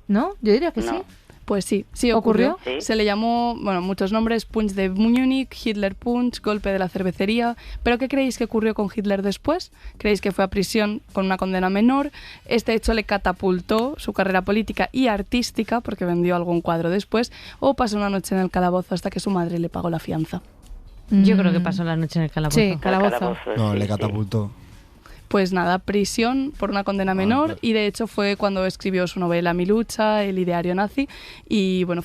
[SPEAKER 2] ¿No? Yo diría que
[SPEAKER 9] No.
[SPEAKER 2] sí.
[SPEAKER 3] Pues sí
[SPEAKER 2] ¿Ocurrió?
[SPEAKER 9] Sí.
[SPEAKER 3] Se le llamó, muchos nombres: Punch de Múnich, Hitler Punch, golpe de la cervecería. ¿Pero qué creéis que ocurrió con Hitler después? ¿Creéis que fue a prisión con una condena menor? Este hecho le catapultó su carrera política y artística, porque vendió algún cuadro después, o pasó una noche en el calabozo hasta que su madre le pagó la fianza.
[SPEAKER 7] Yo creo que pasó la noche en el calabozo.
[SPEAKER 2] Sí, calabozo.
[SPEAKER 8] No, le catapultó.
[SPEAKER 3] Pues nada, prisión por una condena menor,
[SPEAKER 8] claro.
[SPEAKER 3] y de hecho fue cuando escribió su novela Mi lucha, el ideario nazi, y bueno,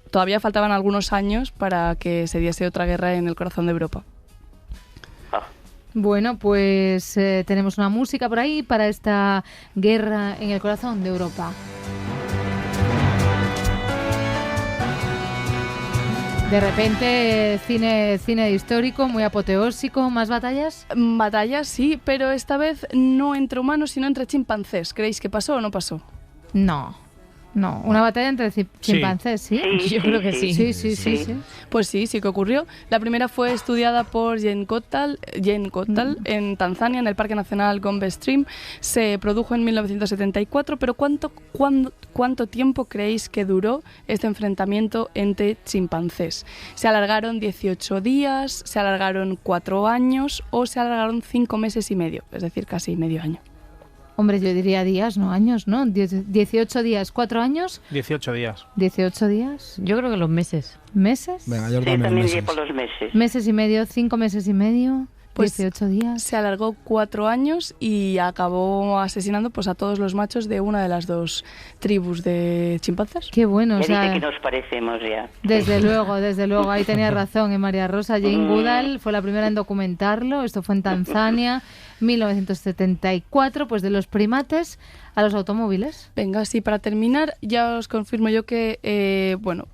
[SPEAKER 3] todavía faltaban algunos años para que se diese otra guerra en el corazón de Europa.
[SPEAKER 2] Bueno, pues tenemos una música por ahí para esta guerra en el corazón de Europa. De repente, cine histórico, muy apoteósico, ¿más batallas?
[SPEAKER 3] Batallas, sí, pero esta vez no entre humanos, sino entre chimpancés. ¿Creéis que pasó o no pasó?
[SPEAKER 2] No, una batalla entre chimpancés, ¿sí?
[SPEAKER 7] Yo creo que sí.
[SPEAKER 2] Sí.
[SPEAKER 3] Pues sí que ocurrió. La primera fue estudiada por Jane Goodall en Tanzania, en el Parque Nacional Gombe Stream. Se produjo en 1974, pero ¿cuánto tiempo creéis que duró este enfrentamiento entre chimpancés? ¿Se alargaron 18 días, se alargaron 4 años o se alargaron 5 meses y medio? Es decir, casi medio año.
[SPEAKER 2] Hombre, yo diría días, no años, ¿no? 18 días, 4 años.
[SPEAKER 4] 18 días.
[SPEAKER 2] 18 días.
[SPEAKER 7] Yo creo que los meses.
[SPEAKER 2] ¿Meses?
[SPEAKER 8] Venga, yo
[SPEAKER 9] Sí,
[SPEAKER 8] también
[SPEAKER 9] también
[SPEAKER 8] meses.
[SPEAKER 9] iría por los meses.
[SPEAKER 2] Meses y medio, 5 meses y medio,
[SPEAKER 3] Pues
[SPEAKER 2] 18 días.
[SPEAKER 3] Se alargó 4 años y acabó asesinando pues a todos los machos de una de las dos tribus de chimpancés.
[SPEAKER 2] Qué bueno, o
[SPEAKER 9] Ya
[SPEAKER 2] sea,
[SPEAKER 9] dice que nos parecemos ya.
[SPEAKER 2] desde luego, ahí tenía razón, María Rosa. Jane Goodall fue la primera en documentarlo, esto fue en Tanzania, 1974, pues de los primates a los automóviles.
[SPEAKER 3] Venga, sí, para terminar, ya os confirmo yo que,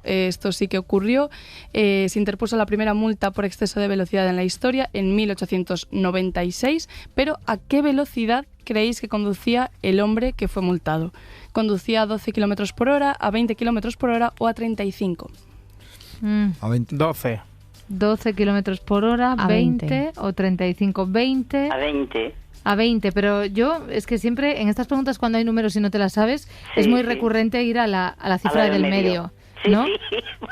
[SPEAKER 3] esto sí que ocurrió. Se interpuso la primera multa por exceso de velocidad en la historia en 1896, pero ¿a qué velocidad creéis que conducía el hombre que fue multado? ¿Conducía a 12 km por hora, a 20 km por hora o a 35?
[SPEAKER 8] A 20.
[SPEAKER 4] 12.
[SPEAKER 2] 12 kilómetros por hora,
[SPEAKER 7] A
[SPEAKER 2] 20 o 35, 20.
[SPEAKER 9] A 20.
[SPEAKER 2] A 20, pero yo es que siempre en estas preguntas cuando hay números y no te las sabes, es muy recurrente ir a la cifra del medio, ¿no?
[SPEAKER 9] Sí.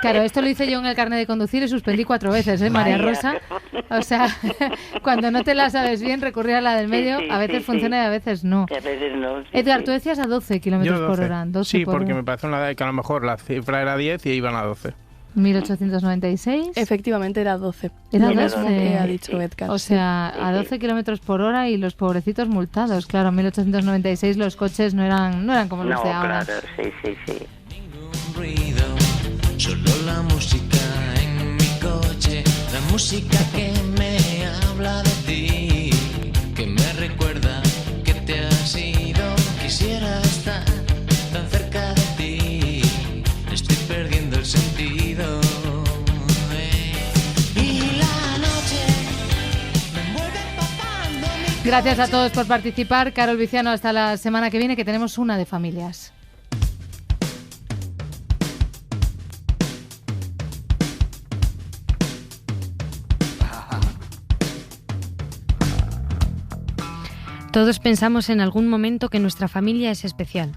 [SPEAKER 2] Claro, esto lo hice yo en el carnet de conducir y suspendí 4 veces, María
[SPEAKER 9] Vaya.
[SPEAKER 2] Rosa. O sea, cuando no te la sabes bien, recurrir a la del medio,
[SPEAKER 9] Sí,
[SPEAKER 2] a veces funciona y a veces no.
[SPEAKER 9] Y a veces no. Sí,
[SPEAKER 2] Edgar,
[SPEAKER 9] sí.
[SPEAKER 2] tú decías a 12 kilómetros
[SPEAKER 4] Yo
[SPEAKER 2] por
[SPEAKER 4] 12.
[SPEAKER 2] hora. 12
[SPEAKER 4] Sí,
[SPEAKER 2] por
[SPEAKER 4] porque
[SPEAKER 2] hora.
[SPEAKER 4] me parece que a lo mejor la cifra era 10 y iban a 12.
[SPEAKER 2] 1896.
[SPEAKER 3] Efectivamente era 12.
[SPEAKER 2] Era
[SPEAKER 3] Lo mismo
[SPEAKER 2] 12.
[SPEAKER 3] que ha dicho Edgar.
[SPEAKER 2] O sea, a 12 kilómetros por hora y los pobrecitos multados. Claro, en 1896 los coches no eran como los
[SPEAKER 9] No,
[SPEAKER 2] de ahora.
[SPEAKER 9] claro, sí.
[SPEAKER 12] Ruido, solo la música en mi coche, la música que me habla de ti, que me recuerda que te has ido. Quisiera estar tan cerca de ti, estoy perdiendo el sentido. Y la noche me envuelve empapando mi
[SPEAKER 2] Gracias a todos por participar. Carol Viciano, hasta la semana que viene, que tenemos una de familias.
[SPEAKER 7] Todos pensamos en algún momento que nuestra familia es especial.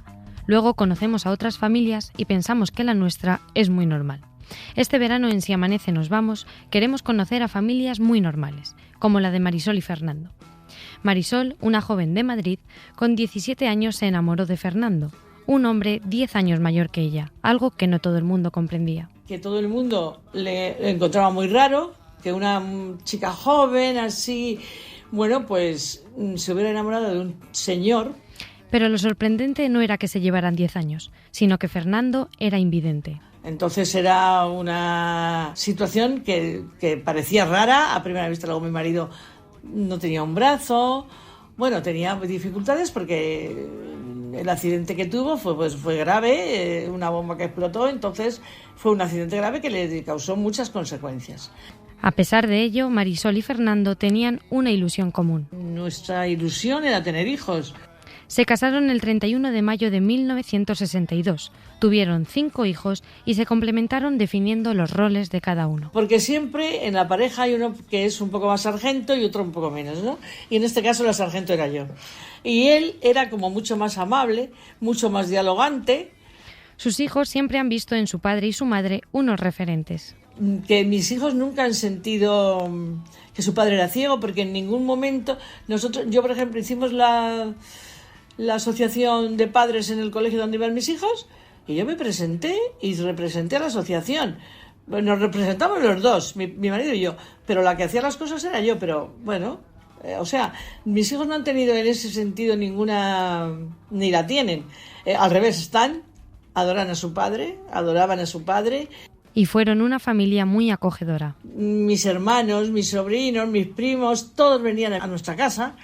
[SPEAKER 7] Luego conocemos a otras familias y pensamos que la nuestra es muy normal. Este verano en Si Amanece Nos Vamos queremos conocer a familias muy normales, como la de Marisol y Fernando. Marisol, una joven de Madrid, con 17 años se enamoró de Fernando, un hombre 10 años mayor que ella, algo que no todo el mundo comprendía.
[SPEAKER 13] Que todo el mundo le encontraba muy raro, que una chica joven así, bueno, pues se hubiera enamorado de un señor.
[SPEAKER 7] Pero lo sorprendente no era que se llevaran 10 años, sino que Fernando era invidente.
[SPEAKER 13] Entonces era una situación que parecía rara a primera vista. Luego mi marido no tenía un brazo, bueno, tenía dificultades porque el accidente que tuvo fue grave, una bomba que explotó, entonces fue un accidente grave que le causó muchas consecuencias.
[SPEAKER 7] A pesar de ello, Marisol y Fernando tenían una ilusión común.
[SPEAKER 13] Nuestra ilusión era tener hijos.
[SPEAKER 7] Se casaron el 31 de mayo de 1962, tuvieron 5 hijos y se complementaron definiendo los roles de cada uno.
[SPEAKER 13] Porque siempre en la pareja hay uno que es un poco más sargento y otro un poco menos, ¿no? Y en este caso la sargento era yo. Y él era como mucho más amable, mucho más dialogante.
[SPEAKER 7] Sus hijos siempre han visto en su padre y su madre unos referentes.
[SPEAKER 13] Que mis hijos nunca han sentido que su padre era ciego, porque en ningún momento yo por ejemplo hicimos la asociación de padres en el colegio donde iban mis hijos y yo me presenté y representé a la asociación. Nos representamos los dos, mi marido y yo, pero la que hacía las cosas era yo, pero bueno, o sea, mis hijos no han tenido en ese sentido ninguna, ni la tienen. Al revés, adoraban a su padre.
[SPEAKER 7] Y fueron una familia muy acogedora.
[SPEAKER 13] Mis hermanos, mis sobrinos, mis primos, todos venían a nuestra casa.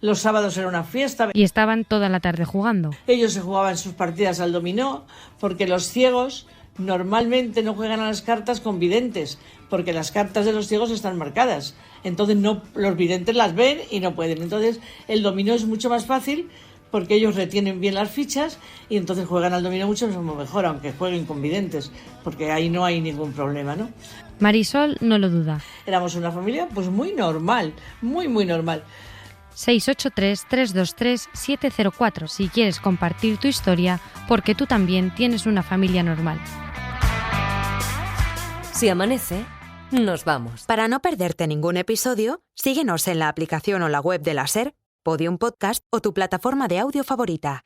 [SPEAKER 13] Los sábados era una fiesta.
[SPEAKER 7] Y estaban toda la tarde jugando.
[SPEAKER 13] Ellos se jugaban sus partidas al dominó, porque los ciegos normalmente no juegan a las cartas con videntes, porque las cartas de los ciegos están marcadas. Entonces los videntes las ven y no pueden. Entonces el dominó es mucho más fácil, porque ellos retienen bien las fichas y entonces juegan al dominó mucho mejor, aunque jueguen con videntes, porque ahí no hay ningún problema, ¿no?
[SPEAKER 7] Marisol no lo duda.
[SPEAKER 13] Éramos una familia pues muy normal, muy normal.
[SPEAKER 7] 683-323-704 si quieres compartir tu historia, porque tú también tienes una familia normal.
[SPEAKER 1] Si amanece, nos vamos.
[SPEAKER 14] Para no perderte ningún episodio, síguenos en la aplicación o la web de la SER, Podium Podcast o tu plataforma de audio favorita.